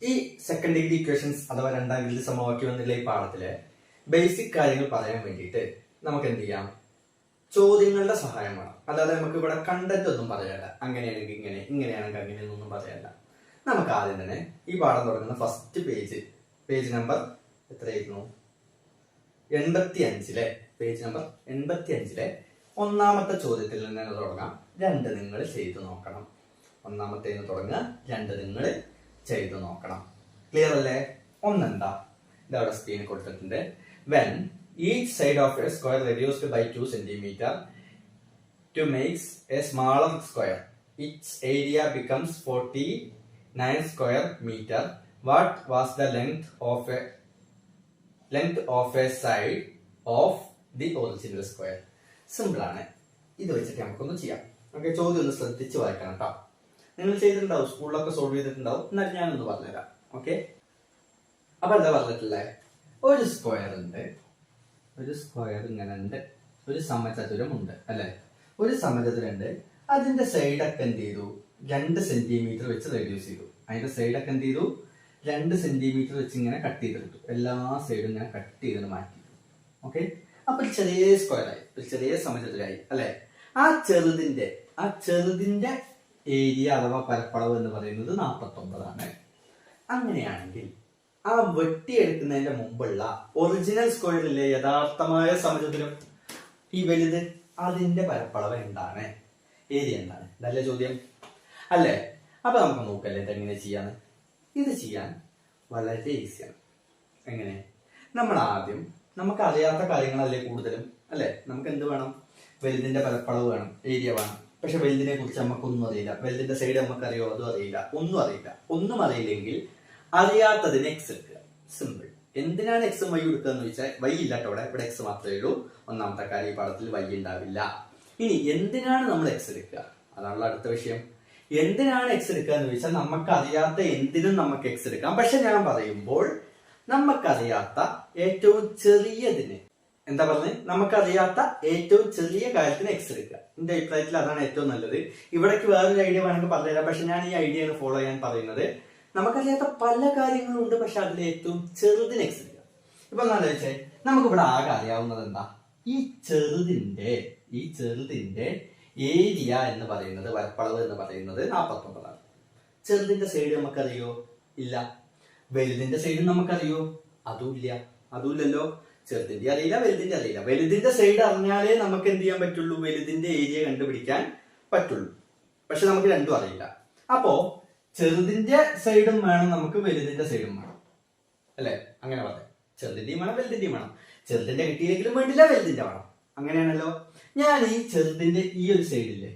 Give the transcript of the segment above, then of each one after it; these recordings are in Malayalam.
ഈ സെക്കൻഡ് ഡിഗ്രി ഇക്വേഷൻസ് അഥവാ രണ്ടാം ഡിഗ്രി സമവാക്യം എന്നുള്ള ഈ പാഠത്തിലെ ബേസിക് കാര്യങ്ങൾ പറയാൻ വേണ്ടിയിട്ട് നമുക്ക് എന്ത് ചെയ്യാം, ചോദ്യങ്ങളുടെ സഹായം വേണം. അല്ലാതെ നമുക്ക് ഇവിടെ കണ്ടന്റ് ഒന്നും പറയാല്ല, അങ്ങനെയാണെങ്കിൽ ഇങ്ങനെ, ഇങ്ങനെയാണെങ്കിൽ അങ്ങനെ ഒന്നും പറയാല്ല. നമുക്ക് ആദ്യം തന്നെ ഈ പാഠം തുടങ്ങുന്ന ഫസ്റ്റ് പേജ് നമ്പർ എത്രയായിരുന്നു, 85 പേജ് നമ്പർ 85 ഒന്നാമത്തെ ചോദ്യത്തിൽ നിന്ന് തുടങ്ങാം. 2 നിങ്ങൾ ചെയ്തു നോക്കണം. ഒന്നാമത്തേന്ന് തുടങ്ങുക, 2 നിങ്ങൾ ചെയ്തു നോക്കണം. ക്ലിയർ അല്ലേ? ഒന്നെന്താ, ഇതവിടെ സ്ക്രീനിൽ കൊടുത്തിട്ടുണ്ട്. When each side of a square reduced by 2 centimeter to make a smaller square, its area becomes 49 square meter. What was the length of a side of the original square? Simple ആണ്. ഇത് വെച്ചിട്ട് നമുക്കൊന്ന് ചെയ്യാം. ഓക്കെ, ചോദ്യം ഒന്ന് ശ്രദ്ധിച്ച് വായിക്കണം കേട്ടോ. നിങ്ങൾ ചെയ്തിട്ടുണ്ടാവും, സ്കൂളിലൊക്കെ സോൾവ് ചെയ്തിട്ടുണ്ടാവും. എന്നാൽ ഞാനൊന്ന് പറഞ്ഞുതരാം. ഓക്കെ, അപ്പൊ എന്താ പറഞ്ഞിട്ടില്ലേ, ഒരു സ്ക്വയർ ഉണ്ട്, ഒരു സ്ക്വയർ ഇങ്ങനെ ഉണ്ട്, ഒരു സമചതുരം ഉണ്ട് അല്ലെ. ഒരു സമചതുരം ഉണ്ട്, അതിന്റെ സൈഡൊക്കെ എന്ത് ചെയ്തു, 2 സെന്റിമീറ്റർ വെച്ച് റെഡ്യൂസ് ചെയ്തു. അതിന്റെ സൈഡൊക്കെ എന്ത് ചെയ്തു, 2 സെന്റിമീറ്റർ വെച്ച് ഇങ്ങനെ കട്ട് ചെയ്തെടുത്തു. എല്ലാ സൈഡും ഇങ്ങനെ കട്ട് ചെയ്ത് മാറ്റി. ഓക്കെ, അപ്പൊ ഒരു ചെറിയ സ്ക്വയർ ആയി, ഒരു ചെറിയ സമചതുരായി അല്ലെ. ആ ചെറുതിന്റെ ഏരിയ അഥവാ പരപ്പളവ് എന്ന് പറയുന്നത് 49 ആണ്. അങ്ങനെയാണെങ്കിൽ ആ വെട്ടിയെടുക്കുന്നതിന്റെ മുമ്പുള്ള ഒറിജിനൽ സ്ക്വയറിലെ യഥാർത്ഥമായ സമചതുരം, ഈ വലുത്, അതിന്റെ പരപ്പളവ് എന്താണ്, ഏരിയ എന്താണ്? നല്ല ചോദ്യം അല്ലേ? അപ്പൊ നമുക്ക് നോക്കല്ലേ ഇതെങ്ങനെ ചെയ്യാന്ന്. ഇത് ചെയ്യാൻ വളരെ ഈസിയാണ്. എങ്ങനെ? നമ്മൾ ആദ്യം, നമുക്ക് അറിയാത്ത കാര്യങ്ങളല്ലേ കൂടുതലും അല്ലെ. നമുക്ക് എന്ത് വേണം, വലുതിന്റെ പരപ്പളവ് വേണം, ഏരിയ വേണം. പക്ഷെ വലുതിനെ കുറിച്ച് നമുക്കൊന്നും അറിയില്ല. വലുതിന്റെ സൈഡ് നമുക്ക് അറിയോ, അതും അറിയില്ല. ഒന്നും അറിയില്ലെങ്കിൽ അറിയാത്തതിന് എക്സ് എടുക്കുക. സിമ്പിൾ. എന്തിനാണ് എക്സും വൈ എടുക്കുക എന്ന് ചോദിച്ചാൽ, വൈ ഇല്ലാട്ടോ ഇവിടെ എക്സ് മാത്രമേ ഉള്ളൂ. ഒന്നാമത്തെ കാര്യം, ഈ പാഠത്തിൽ വൈ ഉണ്ടാവില്ല. ഇനി എന്തിനാണ് നമ്മൾ എക്സ് എടുക്കുക, അതാണല്ലോ അടുത്ത വിഷയം. എന്തിനാണ് എക്സ് എടുക്കുക എന്ന് ചോദിച്ചാൽ, നമുക്ക് അറിയാത്ത എന്തിനും നമുക്ക് എക്സ് എടുക്കാം. പക്ഷെ ഞാൻ പറയുമ്പോൾ നമുക്കറിയാത്ത ഏറ്റവും ചെറിയതിന്, എന്താ പറഞ്ഞത്, നമുക്കറിയാത്ത ഏറ്റവും ചെറിയ കാര്യത്തിന് എക്സ് എടുക്കുക. എന്റെ അഭിപ്രായത്തിൽ അതാണ് ഏറ്റവും നല്ലത്. ഇവിടേക്ക് വേറൊരു ഐഡിയ വേണമെങ്കിൽ പറഞ്ഞുതരാം, പക്ഷെ ഞാൻ ഈ ഐഡിയയാണ് ഫോളോ ചെയ്യാൻ പറയുന്നത്. നമുക്കറിയാത്ത പല കാര്യങ്ങളും ഉണ്ട്, പക്ഷെ അതിൽ ഏറ്റവും ചെറുതിന് എക്സ് എടുക്കുക. ഇപ്പൊ എന്താ വെച്ചാൽ, നമുക്കിവിടെ ആകെ അറിയാവുന്നത് എന്താ, ഈ ചെറുതിന്റെ ഏരിയ എന്ന് പറയുന്നത്, പരപ്പളവ് എന്ന് പറയുന്നത് 49 ആണ്. ചെറുതിന്റെ സൈഡ് നമുക്കറിയോ? ഇല്ല. വലുതിന്റെ സൈഡ് നമുക്കറിയോ? അതുമില്ലല്ലോ. ചെറുതിന്റെ അറിയില്ല, വലുതിന്റെ അറിയില്ല. വലുതിന്റെ സൈഡ് അറിഞ്ഞാലേ നമുക്ക് എന്ത് ചെയ്യാൻ പറ്റുള്ളൂ, വലുതിന്റെ ഏരിയ കണ്ടുപിടിക്കാൻ പറ്റുള്ളൂ. പക്ഷെ നമുക്ക് രണ്ടും അറിയില്ല. അപ്പോ ചെറുതിന്റെ സൈഡും വേണം നമുക്ക്, വലുതിന്റെ സൈഡും വേണം അല്ലെ. അങ്ങനെ പറയാം, ചെറുതിന്റെയും വേണം, വലുതിന്റെയും വേണം. ചെറുതിന്റെ കിട്ടിയില്ലെങ്കിലും വേണ്ടില്ല, വലുതിന്റെ വേണം. അങ്ങനെയാണല്ലോ. ഞാൻ ഈ ചെറുതിന്റെ ഈ ഒരു സൈഡില്ലേ,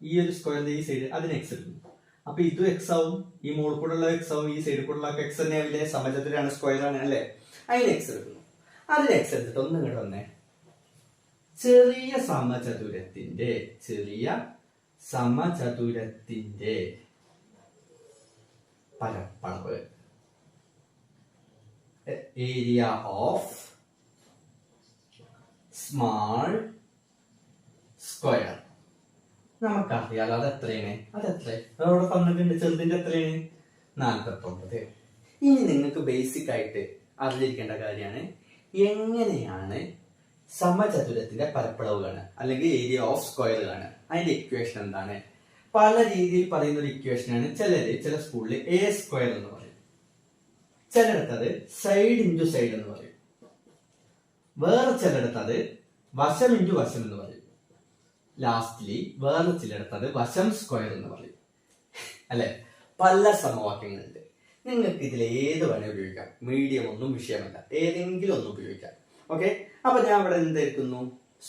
ഈ ഒരു സ്ക്വയറിന്റെ ഈ സൈഡ്, അതിന് എക്സ് എടുക്കുന്നു. അപ്പൊ ഇതും എക്സ് ആവും, ഈ മുകളിൽ കൂടെ ഉള്ള എക്സ് ആവും, ഈ സൈഡിൽ കൂടെ ഉള്ള എക്സ് തന്നെ ആവില്ലേ, സമചതുരാണ്, സ്ക്വയറാണ് അല്ലെ. അതിന് എക്സ് എടുക്കുന്നു. അതിന് എക്സ് എടുത്തിട്ട് ഒന്ന് ഇങ്ങോട്ട് വന്നേ, ചെറിയ സമചതുരത്തിന്റെ പരപ്പളവ്, ഏരിയ ഓഫ് സ്മാൾ സ്ക്വയർ നമുക്കറിയാലോ. അത് എത്രയാണ്, അതവിടെ തന്നിട്ടുണ്ട്. ചെറുതിന്റെ എത്രയാണ്, 49. ഇനി നിങ്ങൾക്ക് ബേസിക് ആയിട്ട് അറിഞ്ഞിരിക്കേണ്ട കാര്യമാണ്, എങ്ങനെയാണ് സമചതുരത്തിന്റെ പരപ്പളവ് കാണുക, അല്ലെങ്കിൽ ഏരിയ ഓഫ് സ്ക്വയർ കാണുക. അതിന്റെ ഇക്വേഷൻ എന്താണ്? പല രീതിയിൽ പറയുന്ന ഒരു ഇക്വേഷനാണ്. ചില സ്കൂളിൽ എ സ്ക്വയർ എന്ന് പറയും, ചിലയിടത്തത് സൈഡ് ഇൻറ്റു സൈഡ് എന്ന് പറയും, വേറെ ചിലയിടത്തത് വശം ഇൻറ്റു വശം എന്ന് പറയും, ലാസ്റ്റ്ലി വേറെ ചിലയിടത്തത് വശം സ്ക്വയർ എന്ന് പറയും അല്ലെ. പല സമവാക്യങ്ങളുണ്ട്. നിങ്ങൾക്ക് ഇതിൽ ഏത് വേണേ ഉപയോഗിക്കാം, മീഡിയം ഒന്നും വിഷയമല്ല, ഏതെങ്കിലും ഒന്നും ഉപയോഗിക്കാം. ഓക്കെ, അപ്പൊ ഞാൻ ഇവിടെ എന്തെടുക്കുന്നു,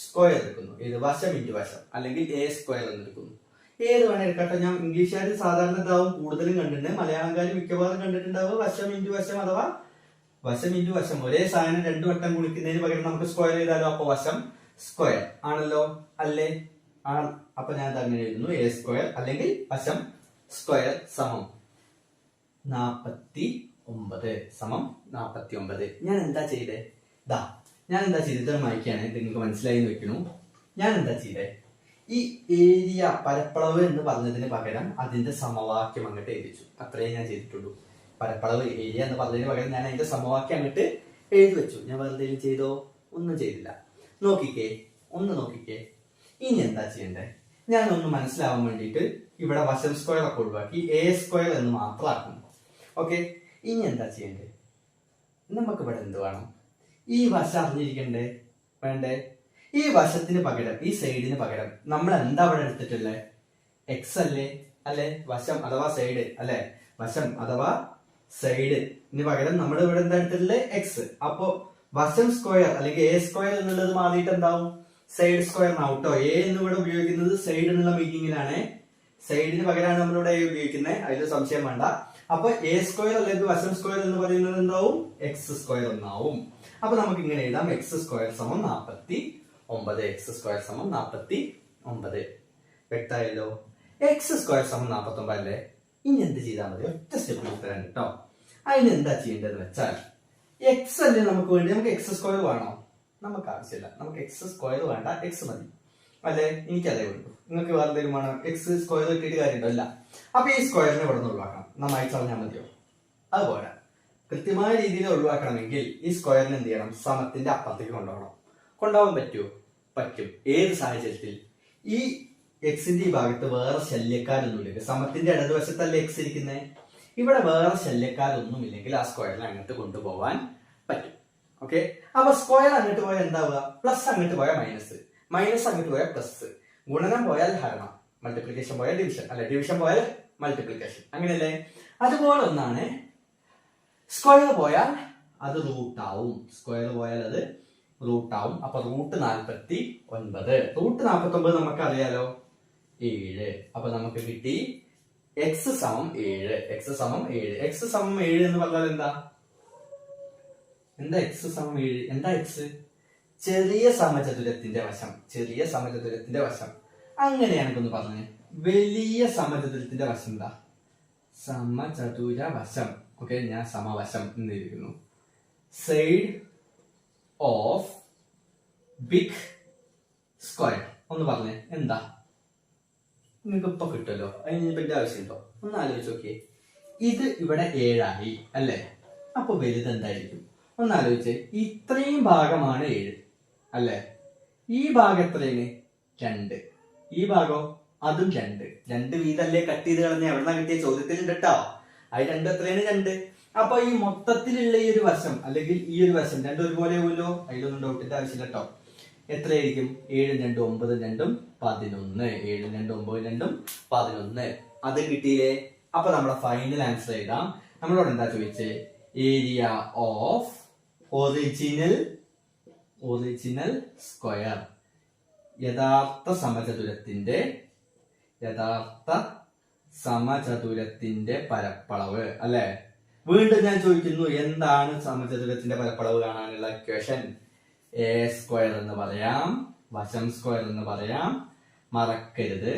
സ്ക്വയർ എടുക്കുന്നു. ഏത്, വശം ഇൻറ്റു വശം, അല്ലെങ്കിൽ എ സ്ക്വയർ എന്ന് എടുക്കുന്നു. ഏത് വേണേ എടുക്കട്ടെ. ഞാൻ ഇംഗ്ലീഷുകാർ സാധാരണ ഇതാവും കൂടുതലും കണ്ടിട്ടുണ്ട്, മലയാളംകാർ മിക്കവാറും കണ്ടിട്ടുണ്ടാവും വശം ഇൻറ്റു വശം, അഥവാ വശം ഇൻറ്റു വശം. ഒരേ സാധനം 2 വട്ടം ഗുണിക്കുന്നതിന് പകരം നമുക്ക് സ്ക്വയർ ചെയ്താലോ, അപ്പൊ വശം സ്ക്വയർ ആണല്ലോ അല്ലേ. അപ്പൊ ഞാൻ അങ്ങനെ എഴുതുന്നു, എ സ്ക്വയർ അല്ലെങ്കിൽ വശം സ്ക്വയർ സമം 49. ഞാൻ എന്താ ചെയ്തേ, ഇത് വായിക്കാണ്, നിങ്ങൾക്ക് മനസ്സിലായി എന്ന് വെക്കണു. ഞാൻ എന്താ ചെയ്തേ, ഈ ഏരിയ പരപ്പളവ് എന്ന് പറഞ്ഞതിന് പകരം അതിന്റെ സമവാക്യം അങ്ങോട്ട് എഴുതിച്ചു. അത്രേ ഞാൻ ചെയ്തിട്ടുള്ളൂ. പരപ്പളവ് ഏരിയ എന്ന് പറഞ്ഞതിന് പകരം ഞാൻ അതിന്റെ സമവാക്യം അങ്ങോട്ട് എഴുതി വെച്ചു. ഞാൻ വേറെ എന്തെങ്കിലും ചെയ്തോ? ഒന്നും ചെയ്തില്ല. നോക്കിക്കേ, ഒന്ന് നോക്കിക്കേ. ഇനി എന്താ ചെയ്യണ്ടേ? ഞാൻ ഒന്ന് മനസ്സിലാവാൻ വേണ്ടിയിട്ട് ഇവിടെ വശം സ്ക്വയർ ഒക്കെ ഒഴിവാക്കി എ സ്ക്വയർ എന്ന് മാത്രം ആക്കുന്നു. ഓക്കെ, ഇനി എന്താ ചെയ്യണ്ടേ? നമുക്ക് ഇവിടെ എന്ത് വേണം? ഈ വശം അറിഞ്ഞിരിക്കണ്ടേ? വേണ്ടേ? ഈ വശത്തിന് പകരം, ഈ സൈഡിന് പകരം നമ്മൾ എന്താ ഇവിടെ എടുത്തിട്ടുള്ളത്? എക്സ് അല്ലേ? അല്ലെ? വശം അഥവാ സൈഡ് അല്ലെ? വശം അഥവാ സൈഡിന് പകരം നമ്മൾ ഇവിടെ എന്താ എടുത്തിട്ടുള്ളത്? എക്സ്. അപ്പോ വശം സ്ക്വയർ അല്ലെങ്കിൽ എ സ്ക്വയർ എന്നുള്ളത് മാറിയിട്ട് എന്താവും? Side square ഔട്ടോ. എ എന്ന് ഇവിടെ ഉപയോഗിക്കുന്നത് സൈഡ് എന്നുള്ള മീനിങ്ങിലാണ്. സൈഡിന് പകരമാണ് നമ്മളിവിടെ ഉപയോഗിക്കുന്നത്. അതിൽ സംശയം വേണ്ട. അപ്പൊ എ സ്ക്വയർ അല്ലെങ്കിൽ വശം സ്ക്വയർ എന്ന് പറയുന്നത് എന്താവും? എക്സ് സ്ക്വയർ എന്നാവും. അപ്പൊ നമുക്ക് ഇങ്ങനെ എഴുതാം, എക്സ് സ്ക്വയർ സമം 49. എക്സ് സ്ക്വയർ സമം 49. വ്യക്തമായല്ലോ? എക്സ് സ്ക്വയർ സമം 49 അല്ലേ? ഇനി എന്ത് ചെയ്താൽ മതി? ഒറ്റ സ്റ്റെപ്പിൽ ഉത്തരം കേട്ടോ. അതിന് എന്താ ചെയ്യേണ്ടതെന്ന് വെച്ചാൽ, എക്സ് അല്ലേ നമുക്ക് വേണ്ടി? നമുക്ക് എക്സ് സ്ക്വയർ വേണോ? നമുക്ക് ആവശ്യമില്ല. നമുക്ക് എക്സ് സ്ക്വയർ വേണ്ട, എക്സ് മതി അല്ലെ? എനിക്കതേ ഉള്ളൂ. നിങ്ങൾക്ക് വേറെ എന്തെങ്കിലും വേണം? എക്സ് സ്ക്വയർ കിട്ടിയിട്ട് കാര്യമുണ്ടോ? ഇല്ല. അപ്പൊ ഈ സ്ക്വയറിനെ ഇവിടെ നിന്ന് ഒഴിവാക്കണം. നന്നായി പറഞ്ഞാൽ മതിയോ? അതുപോലെ കൃത്യമായ രീതിയിൽ ഒഴിവാക്കണമെങ്കിൽ ഈ സ്ക്വയറിന് എന്ത് ചെയ്യണം? സമത്തിന്റെ അപ്പുറത്തേക്ക് കൊണ്ടുപോകണം. കൊണ്ടുപോകാൻ പറ്റുമോ? പറ്റും. ഏത് സാഹചര്യത്തിൽ? ഈ എക്സിന്റെ ഈ ഭാഗത്ത് വേറെ ശല്യക്കാരൊന്നുമില്ലെങ്കിൽ, സമത്തിന്റെ ഇടതുവശത്തല്ലേ എക്സ് ഇരിക്കുന്നത്, ഇവിടെ വേറെ ശല്യക്കാരൊന്നുമില്ലെങ്കിൽ ആ സ്ക്വയറിനെ അങ്ങോട്ട് കൊണ്ടുപോകാൻ പറ്റും. ഓക്കെ, അപ്പൊ സ്ക്വയർ അങ്ങോട്ട് പോയാൽ എന്താവുക? പ്ലസ് അങ്ങോട്ട് പോയാൽ മൈനസ്, മൈനസ് അങ്ങോട്ട് പോയാൽ പ്ലസ്, ഗുണനം പോയാൽ ഹരണം, മൾട്ടിപ്ലിക്കേഷൻ പോയാൽ ഡിവിഷൻ, അല്ലെ ഡിവിഷൻ പോയാൽ മൾട്ടിപ്ലിക്കേഷൻ, അങ്ങനെയല്ലേ? അതുപോലെ ഒന്നാണ് സ്ക്വയർ പോയാൽ അത് റൂട്ട് ആവും. സ്ക്വയർ പോയാൽ അത് റൂട്ട് ആവും. അപ്പൊ റൂട്ട് 49. റൂട്ട് 49 നമുക്ക് അറിയാലോ, 7. അപ്പൊ നമുക്ക് കിട്ടി എക്സ് സമം 7. എക്സ് സമം 7. എക്സ് സമം 7 എന്ന് പറഞ്ഞാൽ എന്താ? എന്താ എക്സ് സമം 7? എന്താ എക്സ്? ചെറിയ സമചതുരത്തിന്റെ വശം. ചെറിയ സമചതുരത്തിന്റെ വശം അങ്ങനെയാണെന്ന് പറഞ്ഞു. വലിയ സമചതുരത്തിന്റെ വശം എന്താ? സമചതുര വശം. ഓക്കെ, ഞാൻ സമവശം എന്നിരിക്കുന്നു. സൈഡ് ഓഫ് ബിഗ് സ്ക്വയർ ഒന്ന് പറഞ്ഞേ, എന്താ? നിങ്ങൾക്ക് ഇപ്പൊ കിട്ടുമല്ലോ, അതിന് വലിയ ആവശ്യമുണ്ടോ? ഒന്ന് ആലോചിച്ച് നോക്കിയേ. ഇത് ഇവിടെ 7 അല്ലേ? അപ്പൊ വലുത് എന്തായിരിക്കും? ഒന്ന് ആലോചിച്ചേ. ഇത്രയും ഭാഗമാണ് 7 അല്ലേ? ഈ ഭാഗം എത്രയാണ്? 2. ഈ ഭാഗം അതും 2. 2 വീതല്ലേ കട്ട് ചെയ്ത് കളഞ്ഞ? എവിടെന്നാ കിട്ടിയ? ചോദ്യത്തിലുണ്ട് കേട്ടോ. അത് 2 എത്രയാണ്? 2. അപ്പൊ ഈ മൊത്തത്തിലുള്ള ഈ ഒരു വശം അല്ലെങ്കിൽ ഈ ഒരു വശം രണ്ടും ഒരുപോലെ ആവുമല്ലോ. അതിലൊന്നും ഡൗട്ടിന്റെ ആവശ്യമില്ല കേട്ടോ. എത്രയായിരിക്കും? 7 2 9 2 11. 7 2 9 2 11. അത് കിട്ടിയില്ലേ? അപ്പൊ നമ്മുടെ ഫൈനൽ ആൻസർ എഴുതാം. നമ്മളോട് എന്താ ചോദിച്ചേ? ഏരിയ ഓഫ് ഒറിജിനൽ സ്ക്വയർ, യഥാർത്ഥ സമചതുരത്തിന്റെ പരപ്പളവ് അല്ലെ? വീണ്ടും ഞാൻ ചോദിക്കുന്നു, എന്താണ് സമചതുരത്തിന്റെ പരപ്പളവ് കാണാനുള്ള ഇക്വേഷൻ? എ സ്ക്വയർ എന്ന് പറയാം, വശം സ്ക്വയർ എന്ന് പറയാം, മറക്കരുത്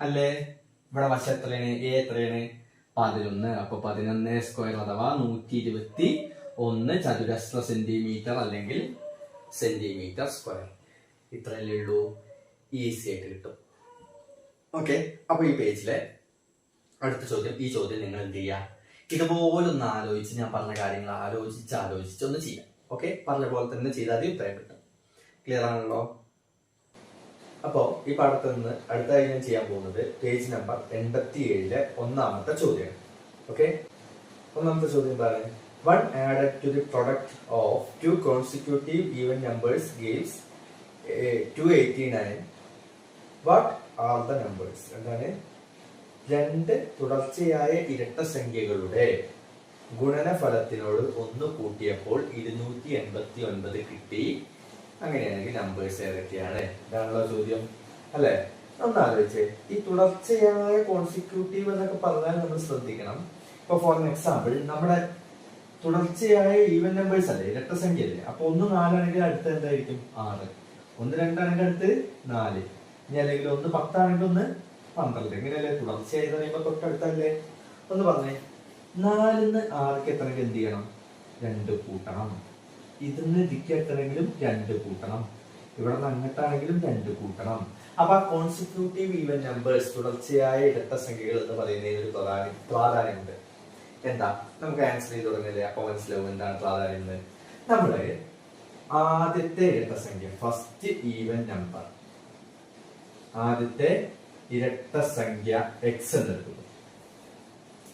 അല്ലേ? ഇവിടെ വശം എത്രയാണ്? എ എത്രയാണ്? 11. അപ്പൊ 11 സ്ക്വയർ അഥവാ 121 ചതുരശ്ര സെന്റിമീറ്റർ അല്ലെങ്കിൽ സെന്റിമീറ്റർ സ്ക്വയർ. ഇത്രയല്ലേ ഉള്ളൂ. ഈസി ആയിട്ട് കിട്ടും. ഓക്കെ, അപ്പൊ ഈ പേജിലെ അടുത്ത ചോദ്യം, ഈ ചോദ്യം നിങ്ങൾ എന്ത് ചെയ്യുക? ഇതുപോലെ ഒന്ന് ആലോചിച്ച്, ഞാൻ പറഞ്ഞ കാര്യങ്ങൾ ആലോചിച്ച് ഒന്ന് ചെയ്യാം. ഓക്കെ, പറഞ്ഞ പോലെ തന്നെ ചെയ്താൽ ഉത്തരം കിട്ടും. ക്ലിയർ ആണല്ലോ? അപ്പോ ഈ പാഠത്തിൽ നിന്ന് അടുത്തായി ഞാൻ ചെയ്യാൻ പോകുന്നത് പേജ് നമ്പർ 87 ഒന്നാമത്തെ ചോദ്യമാണ്. ഓക്കെ, ഒന്നാമത്തെ ചോദ്യം പറയാൻ, 1 added to the product of 2 consecutive even numbers gives 289. What are the numbers? എന്താണ്? 2 തുടർച്ചയായ ഇരട്ട സംഖ്യകളുടെ ഗുണനഫലത്തിനോട് 1 കൂട്ടിയപ്പോൾ 289 കിട്ടി. അങ്ങനെയാണെങ്കിൽ നമ്പേഴ്സ് ഏതൊക്കെയാണ്? ഇതാണല്ലോ ചോദ്യം അല്ലെ? ഒന്നാലോചിച്ചേ. ഈ തുടർച്ചയായ കോൺസിക്യൂട്ടീവ് എന്നൊക്കെ പറഞ്ഞാൽ നമ്മൾ ശ്രദ്ധിക്കണം. ഇപ്പൊ ഫോർ എക്സാമ്പിൾ, നമ്മുടെ തുടർച്ചയായ ഈവൻ നമ്പേഴ്സ് അല്ലേ, ഇരട്ടസംഖ്യ അല്ലേ? അപ്പൊ 1 4 ആണെങ്കിൽ അടുത്ത് എന്തായിരിക്കും? 6. 1 2 ആണെങ്കിൽ അടുത്ത് 4. ഇനി അല്ലെങ്കിൽ 1 10 ആണെങ്കിൽ 1 12. ഇങ്ങനെയല്ലേ തുടർച്ചയായി പറയുമ്പോ തൊട്ടടുത്തല്ലേ? ഒന്ന് പറഞ്ഞേ. 4ന്ന് 6ക്ക് എത്രയെങ്കിലും എന്ത് ചെയ്യണം? 2 കൂട്ടണം. ഇതിന്ന് ഇതിക്ക് എത്രയെങ്കിലും 2 കൂട്ടണം. ഇവിടെ നിന്ന് അങ്ങോട്ടാണെങ്കിലും 2 കൂട്ടണം. അപ്പൊ കോൺസിക്യൂട്ടീവ് ഈവൻ നമ്പേഴ്സ്, തുടർച്ചയായ ഇരട്ട സംഖ്യകൾ എന്ന് പറയുന്നതിന് ഒരു പ്രാധാന്യമുണ്ട്. എന്താ നമുക്ക് ആൻസർ ചെയ്ത് തുടങ്ങില്ലേ? അപ്പൊ മനസ്സിലാവും എന്താണ് പ്രാധാന്യം. നമ്മള് ആദ്യത്തെ ഇരട്ടസംഖ്യ, ഫസ്റ്റ് ഈവൻ നമ്പർ, ആദ്യത്തെ ഇരട്ടസംഖ്യ എക്സ് എന്നെടുക്കുന്നു.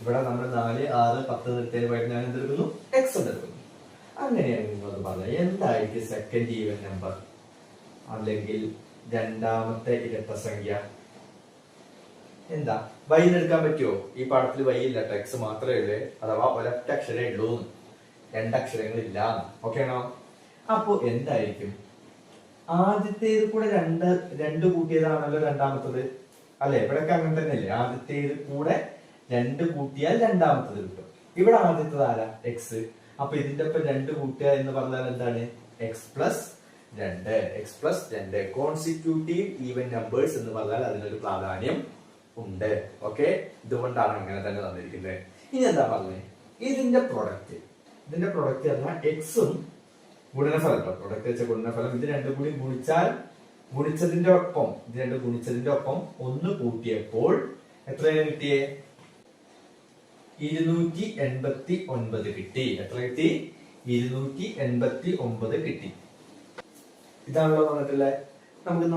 ഇവിടെ നമ്മൾ 4, 6, 10 നിർത്തിയതിന് പകരം ഞാൻ എന്തെടുക്കുന്നു? എക്സ് എന്നെടുക്കുന്നു. അങ്ങനെയാണെങ്കിൽ നിങ്ങൾ പറഞ്ഞാൽ എന്തായിരിക്കും സെക്കൻഡ് ഈവൻ നമ്പർ അല്ലെങ്കിൽ രണ്ടാമത്തെ ഇരട്ടസംഖ്യ? എന്താ? വൈ എടുക്കാൻ പറ്റുമോ? ഈ പാഠത്തിൽ വൈ ഇല്ല, എക്സ് മാത്രമേ ഉള്ളൂ, അഥവാ ഒരൊറ്റ അക്ഷരമേ ഉള്ളൂ, രണ്ടക്ഷരങ്ങളില്ല. ഓക്കെ ആണോ? അപ്പോ എന്തായിരിക്കും? ആദ്യത്തേത് കൂടെ രണ്ട് കൂട്ടിയതാണല്ലോ രണ്ടാമത്തത്, അല്ലെ? ഇവിടെയൊക്കെ അങ്ങനെ തന്നെയല്ലേ? ആദ്യത്തേത് കൂടെ 2 കൂട്ടിയാൽ രണ്ടാമത്തത് കിട്ടും. ഇവിടെ ആദ്യത്തത് ആരാ? എക്സ്. അപ്പൊ ഇതിന്റെ ഒപ്പം 2 കൂട്ടുക എന്ന് പറഞ്ഞാൽ എന്താണ്? X plus 2. Consecutive even numbers എന്ന് പറഞ്ഞാൽ അതിനൊരു പ്രാധാന്യം ഉണ്ട്. ഓക്കെ, ഇതുകൊണ്ടാണ് അങ്ങനെ തന്നെ തന്നിരിക്കുന്നത്. ഇനി എന്താ പറഞ്ഞത്? ഇതിന്റെ പ്രൊഡക്റ്റ് പറഞ്ഞാൽ എക്സും ഗുണനഫലം, പ്രൊഡക്റ്റ് വെച്ച ഗുണനഫലം, ഇത് രണ്ടും കൂടി ഗുണിച്ചതിന്റെ ഒപ്പം, ഇത് രണ്ടും ഗുണിച്ചതിന്റെ ഒപ്പം 1 കൂട്ടിയപ്പോൾ എത്രയാണ് കിട്ടിയേ? 289 കിട്ടി. എത്ര കിട്ടി? 289 കിട്ടി. ഇതാണല്ലോ പറഞ്ഞിട്ടുള്ളത്. നമുക്ക്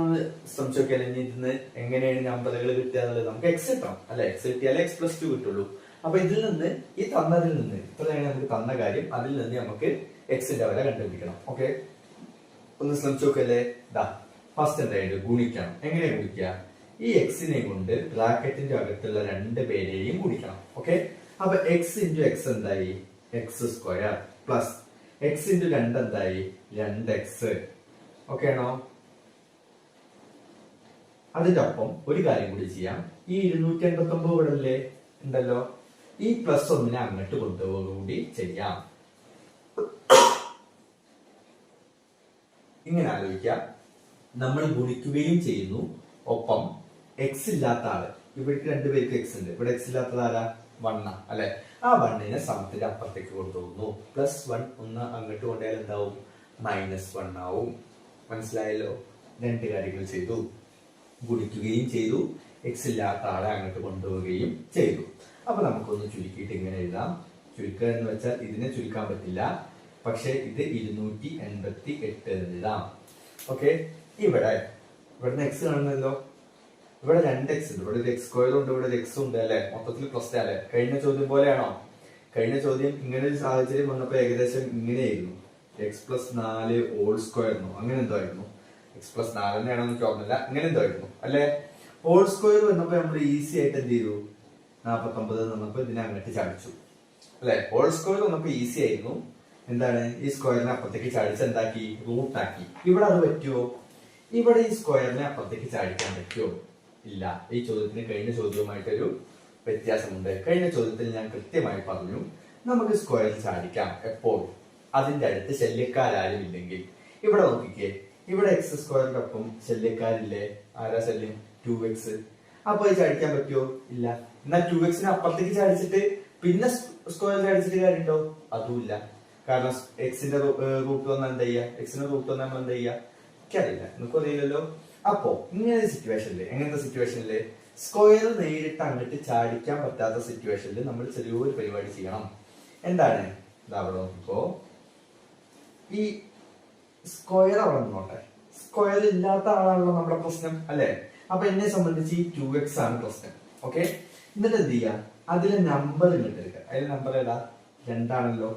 ശ്രമിച്ചു നോക്കിയാൽ ഇനി ഇതിന് എങ്ങനെയാണ് നമ്പറുകൾ കിട്ടുക എന്നുള്ളത്. നമുക്ക് എക്സ് കിട്ടണം, അല്ലെ? എക്സ് കിട്ടിയാലേ എക്സ് പ്ലസ് 2 കിട്ടുള്ളൂ. അപ്പൊ ഇതിൽ നിന്ന്, ഈ തന്നതിൽ നിന്ന്, ഇത്രയാണ് നമുക്ക് തന്ന കാര്യം, അതിൽ നിന്ന് നമുക്ക് എക്സിന്റെ വില കണ്ടുപിടിക്കണം. ഓക്കെ, ഒന്ന് ശ്രമിച്ചു നോക്കല്ലേ. ഫസ്റ്റ് എന്തായിട്ട് ഗുണിക്കണം. എങ്ങനെ ഗുണിക്കുക? ഈ എക്സിനെ കൊണ്ട് ബ്രാക്കറ്റിന്റെ അകത്തുള്ള 2 പേരെയും ഗുണിക്കണം. ഓക്കെ, അപ്പൊ എക്സ് ഇൻറ്റു എക്സ് എന്തായി? X square plus X into 2 എന്തായി? 2x. ഓക്കെ ആണോ? അതിന്റെ ഒപ്പം ഒരു കാര്യം കൂടി ചെയ്യാം. ഈ 289 ഇവിടെ അല്ലേ ഉണ്ടല്ലോ, ഈ പ്ലസ് 1 അങ്ങോട്ട് കൊണ്ടുപോകൂടി ചെയ്യാം. ഇങ്ങനെ ആലോചിക്കാം. നമ്മൾ ഗുണിക്കുകയും ചെയ്യുന്നു, ഒപ്പം എക്സ് ഇല്ലാത്ത ആള്, ഇവർക്ക് 2 പേർക്ക് എക്സ് ഉണ്ട്, ഇവിടെ എക്സ് ഇല്ലാത്തത് ആരാ? 1, അല്ലെ? ആ 1നെ സമത്തിന്റെ അപ്പുറത്തേക്ക് കൊണ്ടുപോകുന്നു. +1 ഒന്ന് അങ്ങോട്ട് കൊണ്ടുപോയാൽ എന്താവും? -1 ആവും. മനസ്സിലായല്ലോ? 2 കാര്യങ്ങൾ ചെയ്തു. ഗുണിക്കുകയും ചെയ്തു, എക്സ് ഇല്ലാത്ത ആളെ അങ്ങോട്ട് കൊണ്ടുപോവുകയും ചെയ്തു. അപ്പൊ നമുക്കൊന്ന് ചുരുക്കിയിട്ട് ഇങ്ങനെ എഴുതാം. ചുരുക്കുക എന്ന് വെച്ചാൽ ഇതിനെ ചുരുക്കാൻ പറ്റില്ല, പക്ഷെ ഇത് 288 എഴുതാം. ഓക്കെ, ഇവിടെ എക്സ് കാണുന്നല്ലോ, ഇവിടെ 2x ഉണ്ട്, ഇവിടെ ഒരു എക്സ് സ്ക്വയർ ഉണ്ട്, ഇവിടെ ഒരു എക്സ് ഉണ്ട്, അല്ലെ? മൊത്തത്തിൽ പ്ലസ് അല്ലെ? കഴിഞ്ഞ ചോദ്യം പോലെയാണോ? കഴിഞ്ഞ ചോദ്യം ഇങ്ങനെ ഒരു സാഹചര്യം വന്നപ്പോ ഏകദേശം ഇങ്ങനെയായിരുന്നു, x+4 ഹോൾ സ്ക്വയർ അങ്ങനെ എന്തോ ആയിരുന്നു. x+4 തന്നെയാണോ എനിക്ക് ഓർമ്മയില്ല, ഇങ്ങനെ എന്തോ ആയിരുന്നു, അല്ലെ? ഹോൾ സ്ക്വയർ വന്നപ്പോ നമ്മൾ ഈസി ആയിട്ട് എന്ത് ചെയ്തു? 49 വന്നപ്പോ ഇതിനെ അങ്ങോട്ട് ചാടിച്ചു, അല്ലെ? ഹോൾ സ്ക്വയർ വന്നപ്പോ ഈസി ആയിരുന്നു. എന്താണ്? ഈ സ്ക്വയറിനെ അപ്പുറത്തേക്ക് ചാടിച്ച് എന്താക്കി? റൂട്ടാക്കി. ഇവിടെ അത് പറ്റുമോ? ഇവിടെ ഈ സ്ക്വയറിനെ അപ്പുറത്തേക്ക് ചാടിക്കാൻ പറ്റുമോ? ഇല്ല. ഈ ചോദ്യത്തിന് കഴിഞ്ഞ ചോദ്യവുമായിട്ടൊരു വ്യത്യാസമുണ്ട്. കഴിഞ്ഞ ചോദ്യത്തിൽ ഞാൻ കൃത്യമായി പറഞ്ഞു, നമുക്ക് സ്ക്വയർ ചാടിക്കാം എപ്പോൾ? അതിന്റെ അടുത്ത് ശല്യക്കാരും ഇല്ലെങ്കിൽ. ഇവിടെ നോക്കിക്കേ, ഇവിടെ എക്സ് സ്ക്വയറിന്റെ ഒപ്പം ശല്യക്കാരില്ലേ? ആരാ ശല്യം? 2x. അപ്പൊ ഇത് ചാടിക്കാൻ പറ്റുമോ? ഇല്ല. എന്നാൽ 2xനെ അപ്പുറത്തേക്ക് ചാടിച്ചിട്ട് പിന്നെ സ്ക്വയർ ചാടിച്ചിട്ട് കാര്യമുണ്ടോ? അതുമില്ല. കാരണം എക്സിന്റെ റൂട്ട് വന്നാൽ എന്താ ചെയ്യുക? എക്സിന്റെ റൂട്ട് വന്നാൽ നമ്മൾ എന്താ ചെയ്യുക? എനിക്കറിയില്ല, നിനക്കും അറിയില്ലല്ലോ. അപ്പോ ഇങ്ങനെ സിറ്റുവേഷനില്, എങ്ങനത്തെ സിറ്റുവേഷനില്? സ്ക്വയർ നേരിട്ട് അങ്ങോട്ട് ചാടിക്കാൻ പറ്റാത്ത സിറ്റുവേഷനിൽ നമ്മൾ ചെറിയൊരു പരിപാടി ചെയ്യണം. എന്താണ്? അവിടെ നോക്കിപ്പോ, ഈ സ്ക്വയർ അവിടെ നിന്നോട്ടെ. സ്ക്വയർ ഇല്ലാത്ത ആളാണല്ലോ നമ്മുടെ പ്രശ്നം, അല്ലെ? അപ്പൊ എന്നെ സംബന്ധിച്ച് ഈ 2x ആണ് പ്രശ്നം. ഓക്കെ, എന്നിട്ട് എന്ത് ചെയ്യാം? അതിലെ നമ്പർ ഇങ്ങോട്ട് എടുക്കുക. അതിലെ നമ്പർ ഏതാ? 2 ആണല്ലോ.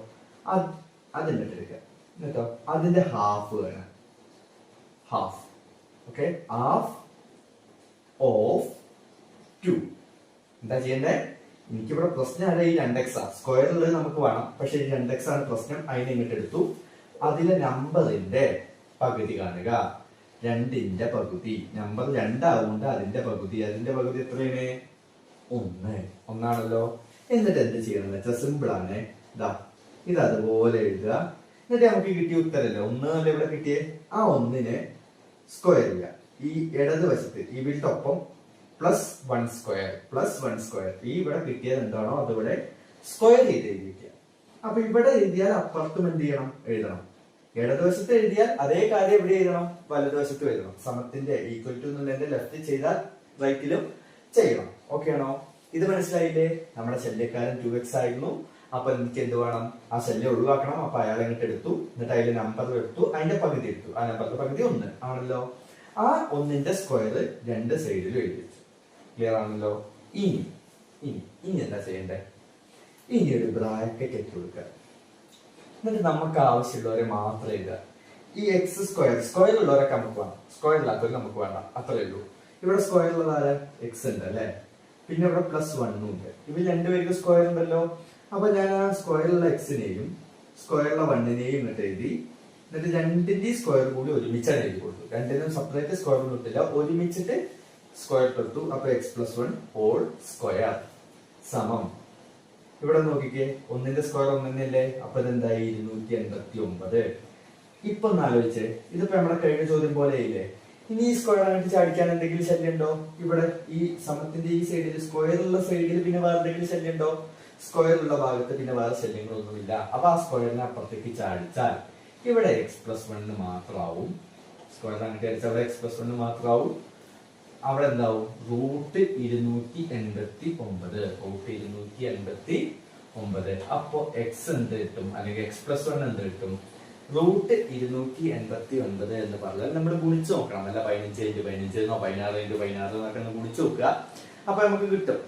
അത് ഇങ്ങോട്ട് എടുക്കുക. എന്നിട്ടോ അതിന്റെ ഹാഫ് വേണം. ഹാഫ്. Okay, half of 2. എന്താ ചെയ്യണ്ടേ? എനിക്കിവിടെ പ്രശ്നം അല്ല, ഈ 2x സ്ക്വയർ ഉള്ളത് നമുക്ക് വേണം, പക്ഷെ ഈ 2x ആണ് പ്രശ്നം. അതിനെ ഇങ്ങോട്ട് എടുത്തു. അതിലെ നമ്പറിന്റെ പകുതി കാണുക. 2ന്റെ പകുതി. നമ്പർ 2 ആവുകൊണ്ട് അതിന്റെ പകുതി എത്രയാണ്? 1. 1 ആണല്ലോ. എന്നിട്ട് എന്ത് ചെയ്യണം എന്ന് വെച്ചാൽ സിമ്പിൾ ആണ്. ഇത് അതുപോലെ എഴുതുക. എന്നിട്ട് നമുക്ക് കിട്ടിയ ഉത്തരല്ലേ 1 അല്ലേ ഇവിടെ കിട്ടിയേ? ആ 1നെ സ്ക്വയർ ചെയ്യുക. ഈ ഇടതുവശത്ത് ഈ വീട്ടൊപ്പം +1 സ്ക്വയർ. ഈ ഇവിടെ കിട്ടിയത് എന്താണോ അതിവിടെ സ്ക്വയർ ചെയ്ത് എഴുതിയിരിക്കുക. അപ്പൊ ഇവിടെ എഴുതിയാൽ അപ്പുറത്തും എന്ത് ചെയ്യണം? എഴുതണം. ഇടതുവശത്ത് എഴുതിയാൽ അതേ കാര്യം എവിടെ എഴുതണം? വലതുവശത്തും എഴുതണം. സമത്തിന്റെ ഈക്വൽ ടു എന്നുള്ളതിന്റെ ലെഫ്റ്റ് ചെയ്താൽ റൈറ്റിലും ചെയ്യണം. ഓക്കെ ആണോ? ഇത് മനസ്സിലായില്ലേ? നമ്മുടെ ശല്യക്കാരൻ 2x ആയിരുന്നു. അപ്പൊ എനിക്ക് എന്ത് വേണം? ആ ശല്യം ഒഴിവാക്കണം. അപ്പൊ അയാൾ എങ്ങോട്ട് എടുത്തു, എന്നിട്ട് അതിൽ നമ്പർ എടുത്തു, അതിന്റെ പകുതി എടുത്തു. ആ നമ്പറിന്റെ പകുതി 1 ആണല്ലോ. ആ 1ന്റെ സ്ക്വയർ രണ്ട് സൈഡിലും എഴുതി വെച്ചു. ക്ലിയർ ആണല്ലോ? ഇനി ഇനി ഇനി എന്താ ചെയ്യണ്ടേ? ഇനി ഒരു ബ്രാക്കറ്റ് ഇട്ട് കൊടുക്കുക. എന്നിട്ട് നമുക്ക് ആവശ്യമുള്ളവരെ മാത്രം എഴുതുക. ഈ എക്സ് സ്ക്വയർ ഉള്ളവരൊക്കെ നമുക്ക് വേണം, സ്ക്വയർ ഇല്ലാത്തവർ നമുക്ക് വേണ്ട. അത്രേ ഉള്ളൂ. ഇവിടെ സ്ക്വയർ ഉള്ളത് ആരാ? എക്സ് ഉണ്ട് അല്ലെ. പിന്നെ ഇവിടെ +1 ഉണ്ട്. ഇവർ രണ്ടുപേർക്ക് സ്ക്വയർ ഉണ്ടല്ലോ. അപ്പൊ ഞാൻ ആ സ്ക്വയറുള്ള എക്സിനെയും സ്ക്വയറുള്ള 1നെയും ഇങ്ങോട്ട് എഴുതി. എന്നിട്ട് രണ്ടിന്റെയും സ്ക്വയർ കൂടി ഒരുമിച്ചാണ് എഴുതി കൊടുത്തു. രണ്ടിനും സെപ്പറേറ്റ് സ്ക്വയർ കൊടുത്തില്ല, ഒരുമിച്ചിട്ട് സ്ക്വയർ കൊടുത്തു. അപ്പൊ x+1 ഹോൾ സ്ക്വയർ സമം. ഇവിടെ നോക്കിക്കേ, 1ന്റെ സ്ക്വയർ 1 തന്നെയല്ലേ. അപ്പൊ ഇതെന്തായി? 289. ഇപ്പൊ ഒന്ന് ആലോചിച്ചേ, ഇതിപ്പോ നമ്മുടെ കഴിഞ്ഞ ചോദ്യം പോലെ ഇല്ലേ? ഇനി ഈ സ്ക്വയർ ആയിട്ട് ചാടിക്കാൻ എന്തെങ്കിലും ശല്യം ഉണ്ടോ? ഇവിടെ ഈ സമത്തിന്റെ ഈ സൈഡിൽ, സ്ക്വയറുള്ള സൈഡിൽ പിന്നെ വേറെ എന്തെങ്കിലും ശല്യം ഉണ്ടോ? സ്ക്വയർ ഉള്ള ഭാഗത്ത് പിന്നെ വേറെ ശല്യങ്ങളൊന്നുമില്ല. അപ്പൊ ആ സ്ക്വയറിനെ അപ്പുറത്തേക്ക് ചാടിച്ചാൽ ഇവിടെ x+1 മാത്രമാവും. സ്ക്വയർ അങ്ങോട്ട് അടിച്ചാൽ അവിടെ x+1 മാത്രമാവും. അവിടെ എന്താവും? √289. അപ്പൊ എക്സ് എന്ത് കിട്ടും? അല്ലെങ്കിൽ x+1 എന്ത് കിട്ടും? √289 എന്ന് പറഞ്ഞാൽ നമ്മൾ ഗുണിച്ച് നോക്കണം. അല്ല 15 × 15 16 × 16 എന്നൊക്കെ ഗുണിച്ച് നോക്കുക. അപ്പൊ നമുക്ക് കിട്ടും.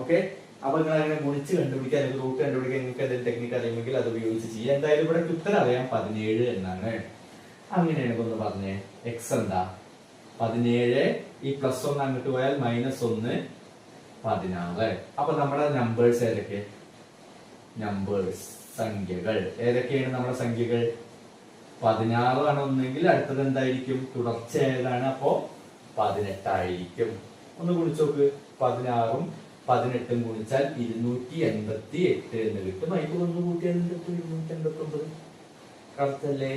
ഓക്കെ. അപ്പൊ നിങ്ങൾ അങ്ങനെ ഗുണിച്ച് കണ്ടുപിടിക്കാൻ, അല്ലെങ്കിൽ റൂട്ട് കണ്ടുപിടിക്കാൻ നിങ്ങൾക്ക് എന്തെങ്കിലും ടെക്നിക്ക് അറിയുമെങ്കിൽ അത് ഉപയോഗിച്ച് ചെയ്യാം. എന്തായാലും ഇവിടെ ഉത്തരം അറിയാം, 17 എന്നാണ്. അങ്ങനെയാണ് ഒന്ന് പറഞ്ഞേ. എക്സ് എന്താ? 17. ഈ +1 അങ്ങോട്ട് പോയാൽ -1 16. അപ്പൊ നമ്മുടെ നമ്പേഴ്സ് ഏതൊക്കെ? നമ്പേഴ്സ് സംഖ്യകൾ ഏതൊക്കെയാണ്? നമ്മുടെ സംഖ്യകൾ 16 ആണ് ഒന്നെങ്കിൽ അടുത്തത് എന്തായിരിക്കും? തുടർച്ച ഏതാണ്? അപ്പോ 18 ആയിരിക്കും. ഒന്ന് ഗുണിച്ച് നോക്ക്. 16ഉം 18ഉം ഗുണിച്ചാൽ 288 എന്ന് കിട്ടും. അതിൽ ഒന്ന് കൂട്ടിയാൽ 289. കറക്റ്റല്ലേ?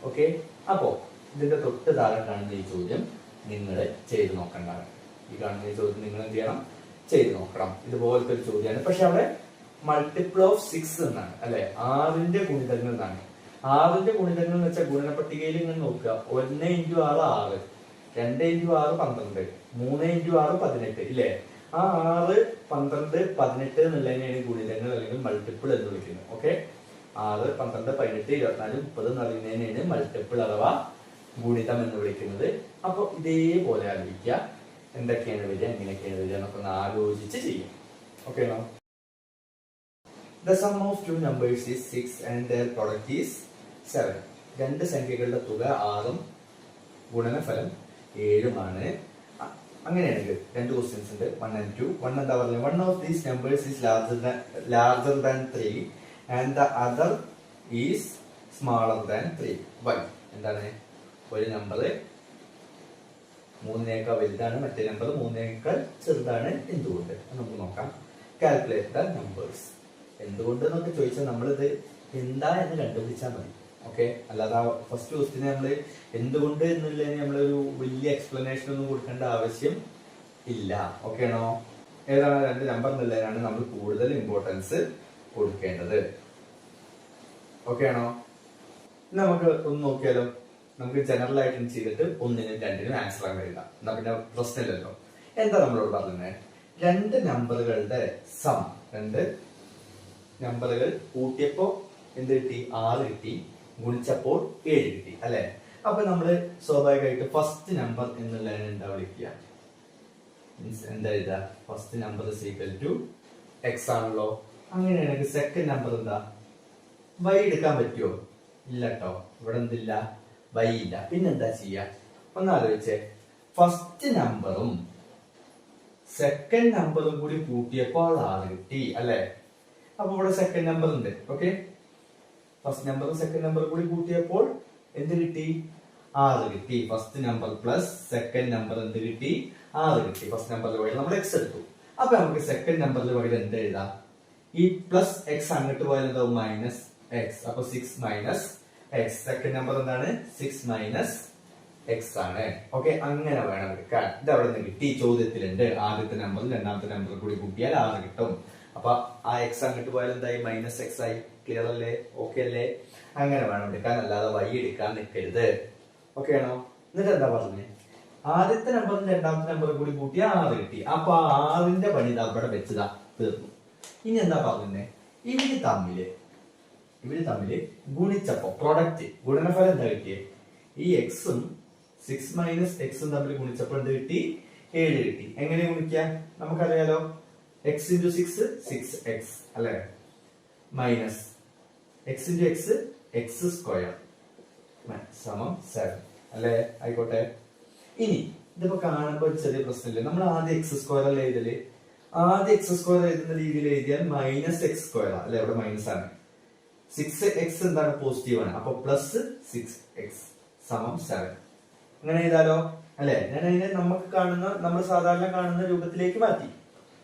ഓക്കെ. അപ്പോ ഇതിന്റെ തൊട്ട് താഴെ കാണുന്ന ഈ ചോദ്യം നിങ്ങൾ ചെയ്ത് നോക്കേണ്ടതാണ്. ഈ കാണുന്ന ഈ ചോദ്യം നിങ്ങൾ എന്ത് ചെയ്യണം? ചെയ്ത് നോക്കണം. ഇതുപോലത്തെ ഒരു ചോദ്യമാണ്. പക്ഷെ അവിടെ മൾട്ടിപ്പിൾ ഓഫ് 6 എന്നാണ് അല്ലെ? 6ന്റെ ഗുണിതങ്ങൾ എന്നാണ്. 6ന്റെ ഗുണിതങ്ങൾ എന്ന് വെച്ചാൽ ഗുണന പട്ടികയിൽ ഇങ്ങനെ നോക്കുക. 1 × 6 6, 2 × 6 12, 3 × 6 18 ഇല്ലേ? ആ 6, 12, 18 എന്നുള്ളതിനെയാണ് ഗുണിതങ്ങൾ അല്ലെങ്കിൽ മൾട്ടിപ്പിൾ എന്ന് വിളിക്കുന്നത്. ഓക്കെ. 6, 12, 18, 24, 30 എന്ന് പറയുന്നതിനാണ് മൾട്ടിപ്പിൾ അഥവാ ഗുണിതം എന്ന് വിളിക്കുന്നത്. അപ്പൊ ഇതേപോലെ ആലോചിക്കുക. എന്തൊക്കെയാണ് വരിക, എങ്ങനെയൊക്കെയാണ് വരിക എന്നൊക്കെ ഒന്ന് ആലോചിച്ച് ചെയ്യും. ഓക്കെ ആണോ? The sum of two numbers is 6 and their product is 7. രണ്ട് സംഖ്യകളുടെ തുക 6ഉം ഗുണനഫലം 7ഉമാണ്. അങ്ങനെയാണെങ്കിൽ രണ്ട് ക്വസ്റ്റ്യൻസ് ഉണ്ട്, 1 and 2. 1 എന്താ പറയുക? One of these numbers is larger than 3 and the other is smaller than 3. Why? എന്താണ്? ഒരു നമ്പർ 3നേക്കാൾ വലുതാണ്, മറ്റേ നമ്പർ 3നേക്കാൾ ചെറുതാണ്. എന്തുകൊണ്ട്? നമുക്ക് നോക്കാം. Calculate the numbers. എന്തുകൊണ്ട് എന്നൊക്കെ ചോദിച്ചാൽ നമ്മളിത് എന്താ എന്ന് കണ്ടുപിടിച്ചാൽ മതി. ഓക്കെ. അല്ലാതെ ഫസ്റ്റ് ക്വസ്റ്റിന് നമ്മൾ എന്തുകൊണ്ട് എന്നുള്ളതിന് നമ്മളൊരു വലിയ എക്സ്പ്ലനേഷൻ ഒന്നും കൊടുക്കേണ്ട ആവശ്യം ഇല്ല. ഓക്കെ ആണോ? ഏതാണ് രണ്ട് നമ്പർ എന്നുള്ളതിനാണ് നമ്മൾ കൂടുതൽ ഇമ്പോർട്ടൻസ് കൊടുക്കേണ്ടത്. ഓക്കെ ആണോ? നമുക്ക് ഒന്ന് നോക്കിയാലോ. നമുക്ക് ജനറൽ ആയിട്ട് ചെയ്തിട്ട് 1നും 2നും ആൻസർ ആയി വരിക. എന്നാ പിന്നെ പ്രശ്നമില്ലല്ലോ. എന്താ നമ്മളോട് പറഞ്ഞത്? രണ്ട് നമ്പറുകളുടെ സം, രണ്ട് നമ്പറുകൾ കൂട്ടിയപ്പോ എന്ത് കിട്ടി? 6 കിട്ടി. ഗുണിച്ചപ്പോൾ 7 കിട്ടി അല്ലെ? അപ്പൊ നമ്മള് സ്വാഭാവികമായിട്ട് ഫസ്റ്റ് നമ്പർ എന്നുള്ളതിനെ എന്താ വിളിക്കുക? എന്താ എഴുതുക? ഫസ്റ്റ് നമ്പർ = x ആണല്ലോ. അങ്ങനെയാണെങ്കിൽ സെക്കൻഡ് നമ്പർ എന്താ? y എടുക്കാൻ പറ്റുമോ? ഇല്ല കേട്ടോ. ഇവിടെ എന്തില്ല? y ഇല്ല. പിന്നെന്താ ചെയ്യാ? ഒന്ന് ആലോചിച്ചേ. ഫസ്റ്റ് നമ്പറും സെക്കൻഡ് നമ്പറും കൂടി കൂട്ടിയപ്പോൾ 6 കിട്ടി അല്ലെ? അപ്പൊ ഇവിടെ സെക്കൻഡ് നമ്പർ ഉണ്ട്. ഓക്കെ. ഫസ്റ്റ് നമ്പറും സെക്കൻഡ് നമ്പറും കൂടി കൂട്ടിയപ്പോൾ എന്ത് കിട്ടി? 6 കിട്ടി. First number plus second number എന്ത് കിട്ടി? 6 കിട്ടി. ഫസ്റ്റ് നമ്പറിൽ പകരം നമ്മൾ x എടുത്തു. അപ്പൊ നമുക്ക് സെക്കൻഡ് നമ്പറിൽ പകരം എന്ത് എഴുതാം? ഈ പ്ലസ് എക്സ് അങ്ങോട്ട് പോയാൽ എന്താവും? -x. അപ്പൊ 6 - x. സെക്കൻഡ് നമ്പർ എന്താണ്? 6 - x ആണ്. ഓക്കെ. അങ്ങനെ വേണം എടുക്കാൻ. ഇത് അവിടെ നിന്ന് കിട്ടി. ചോദ്യത്തിലുണ്ട്. ആദ്യത്തെ നമ്പറും രണ്ടാമത്തെ നമ്പറും കൂടി കൂട്ടിയാൽ 6 കിട്ടും. അപ്പൊ ആ x അങ്ങോട്ട് പോയാൽ എന്തായി? -x ആയി. ക്ലിയർ അല്ലേ? ഓക്കെ അല്ലേ? അങ്ങനെ വേണം എടുക്കാൻ, അല്ലാതെ y എടുക്കാൻ നിൽക്കരുത്. ഓക്കെ ആണോ? എന്നിട്ട് എന്താ പറഞ്ഞേ? ആദ്യത്തെ നമ്പറും രണ്ടാമത്തെ നമ്പറും കൂടി കൂട്ടി 6 കിട്ടി. അപ്പൊ 6ന്റെ പണി ഇതാ ഇവിടെ വെച്ചതാ തീർന്നു. ഇനി എന്താ പറയുന്നേ, ഇവര് തമ്മില് ഗുണിച്ചപ്പോ പ്രൊഡക്റ്റ് ഗുണനഫലം എന്താ കിട്ടിയേ, ഈ എക്സും 6 മൈനസ് എക്സും തമ്മിൽ ഗുണിച്ചപ്പോൾ എന്ത് കിട്ടി, 7 കിട്ടി. എങ്ങനെ ഗുണിക്കാം, നമുക്കറിയാലോ, എക്സ് ഇൻറ്റു 6 6x അല്ലെ, minus X into X X square സമം 7 അല്ലെ, ആയിക്കോട്ടെ. ഇനി ഇതിപ്പോ കാണുമ്പോ ഒരു ചെറിയ പ്രശ്നമില്ല, നമ്മൾ ആദ്യം എക്സ് സ്ക്വയർ അല്ലേ എഴുതല്, ആദ്യം എക്സ് സ്ക്വയർ എഴുതുന്ന രീതിയിൽ എഴുതിയാൽ മൈനസ് എക്സ് സ്ക്വയർ അല്ലെ, ഇവിടെ മൈനസ് ആണ്. 6x എന്താണ്, പോസിറ്റീവ് ആണ്, അപ്പൊ പ്ലസ് 6x സമം 7 അങ്ങനെ എഴുതാലോ അല്ലെ. ഞാൻ അതിനെ നമ്മൾ സാധാരണ കാണുന്ന രൂപത്തിലേക്ക് മാറ്റി.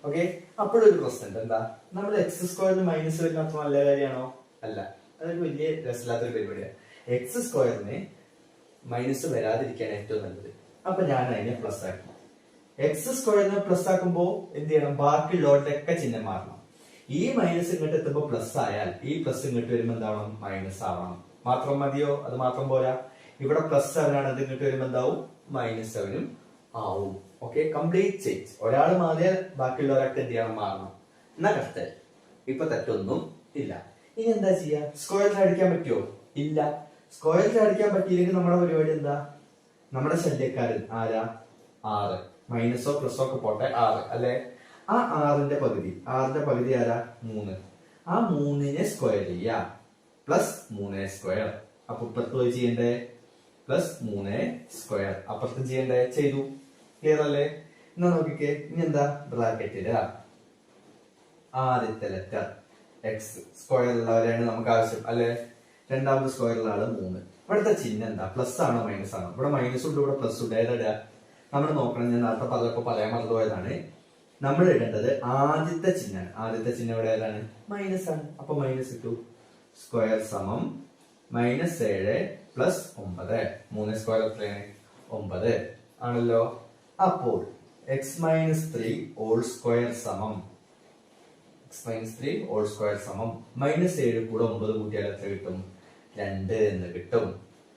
ഓക്കെ, അപ്പോഴൊരു പ്രശ്നം എന്താ, നമ്മൾ എക്സ് സ്ക്വയറിന് മൈനസ് വരുന്ന അത്ര നല്ല കാര്യമാണോ, അല്ല, അതൊരു വലിയ രസമില്ലാത്തൊരു പരിപാടിയാണ്. എക്സ് സ്ക്വയറിന് മൈനസ് വരാതിരിക്കാൻ ഏറ്റവും നല്ലത്. അപ്പൊ ഞാൻ അതിനെ പ്ലസ് ആക്കി. എക്സ് സ്ക്വയറിനെ പ്ലസ് ആക്കുമ്പോ എന്ത് ചെയ്യണം, ബാക്കിയുള്ളവരുടെയൊക്കെ ചിഹ്നം മാറണം. ഈ മൈനസ് ഇങ്ങോട്ട് എത്തുമ്പോ പ്ലസ് ആയാൽ ഈ പ്ലസ് ഇങ്ങോട്ട് വരുമ്പോ എന്താവണം, മൈനസ് ആവണം. മാത്രം മതിയോ, അത് മാത്രം പോരാ, ഇവിടെ പ്ലസ് 7 ആണ്, അത് ഇങ്ങോട്ട് വരുമ്പോ എന്താവും, മൈനസ് 7 ആവും. Okay, complete change. ഒരാൾ മാറിയാൽ ബാക്കിയുള്ളവരൊക്കെ എന്ത് ചെയ്യണം, മാറണം. എന്നാ കഷ്ട, ഇപ്പൊ തെറ്റൊന്നും ഇല്ല. ഇനി എന്താ ചെയ്യാ, സ്ക്വയറിൽ അടിക്കാൻ പറ്റുമോ, ഇല്ല. സ്ക്വയറിൽ അടിക്കാൻ പറ്റിയില്ലെങ്കിൽ നമ്മുടെ പരിപാടി എന്താ, നമ്മുടെ ശല്യക്കാരൻ ആരാ, 6, മൈനസോ പ്ലസോ ഒക്കെ പോട്ടെ, 6 അല്ലെ. ആ 6ന്റെ പകുതി ആരാ, 3. ആ 3നെ സ്ക്വയർ ചെയ്യാ, പ്ലസ് 3 സ്ക്വയർ. അപ്പൊ ഇപ്പുറത്ത് പോയി ചെയ്യണ്ടേ, പ്ലസ് 3 സ്ക്വയർ. അപ്പുറത്തും ചെയ്യണ്ടേ, ചെയ്തു. ക്ലിയർ അല്ലേ. എന്നാ നോക്കിക്കേ, ഇനി എന്താ, ബ്രാക്കറ്റില് ആദ്യത്തെ ലെറ്റർ എക്സ് സ്ക്വയർ ഉള്ളവരെയാണ് നമുക്ക് ആവശ്യം അല്ലെ. രണ്ടാമത്തെ സ്ക്വയർ ഉള്ള ആള് 3. ഇവിടുത്തെ ചിഹ്നം എന്താ, പ്ലസ് ആണോ മൈനസ് ആണോ, ഇവിടെ മൈനസ് ഉണ്ട്, ഇവിടെ പ്ലസ് ഉണ്ട്, ഏതാ നമ്മൾ നോക്കണം. ഞാൻ നേരത്തെ പറഞ്ഞപ്പോ പറയാൻ മറന്നുപോയതാണ്. നമ്മൾ ഇടേണ്ടത് ആദ്യത്തെ ചിഹ്നം. ആദ്യത്തെ ചിഹ്നം ഇവിടെ ഏതാണ്, മൈനസ് ആണ്. അപ്പൊ മൈനസ് ഇട്ടു. സ്ക്വയർ സമം -7 പ്ലസ് 9. 3 സ്ക്വയർ എത്രയാണ്, 9 ആണല്ലോ. അപ്പോൾ എക്സ് മൈനസ് 3 ഹോൾ സ്ക്വയർ സമം -3 ഹോൾ സ്ക്വയർ സമം -7 കൂടെ 9 കൂട്ടിയാൽ എത്ര കിട്ടും, 2 എന്ന് കിട്ടും.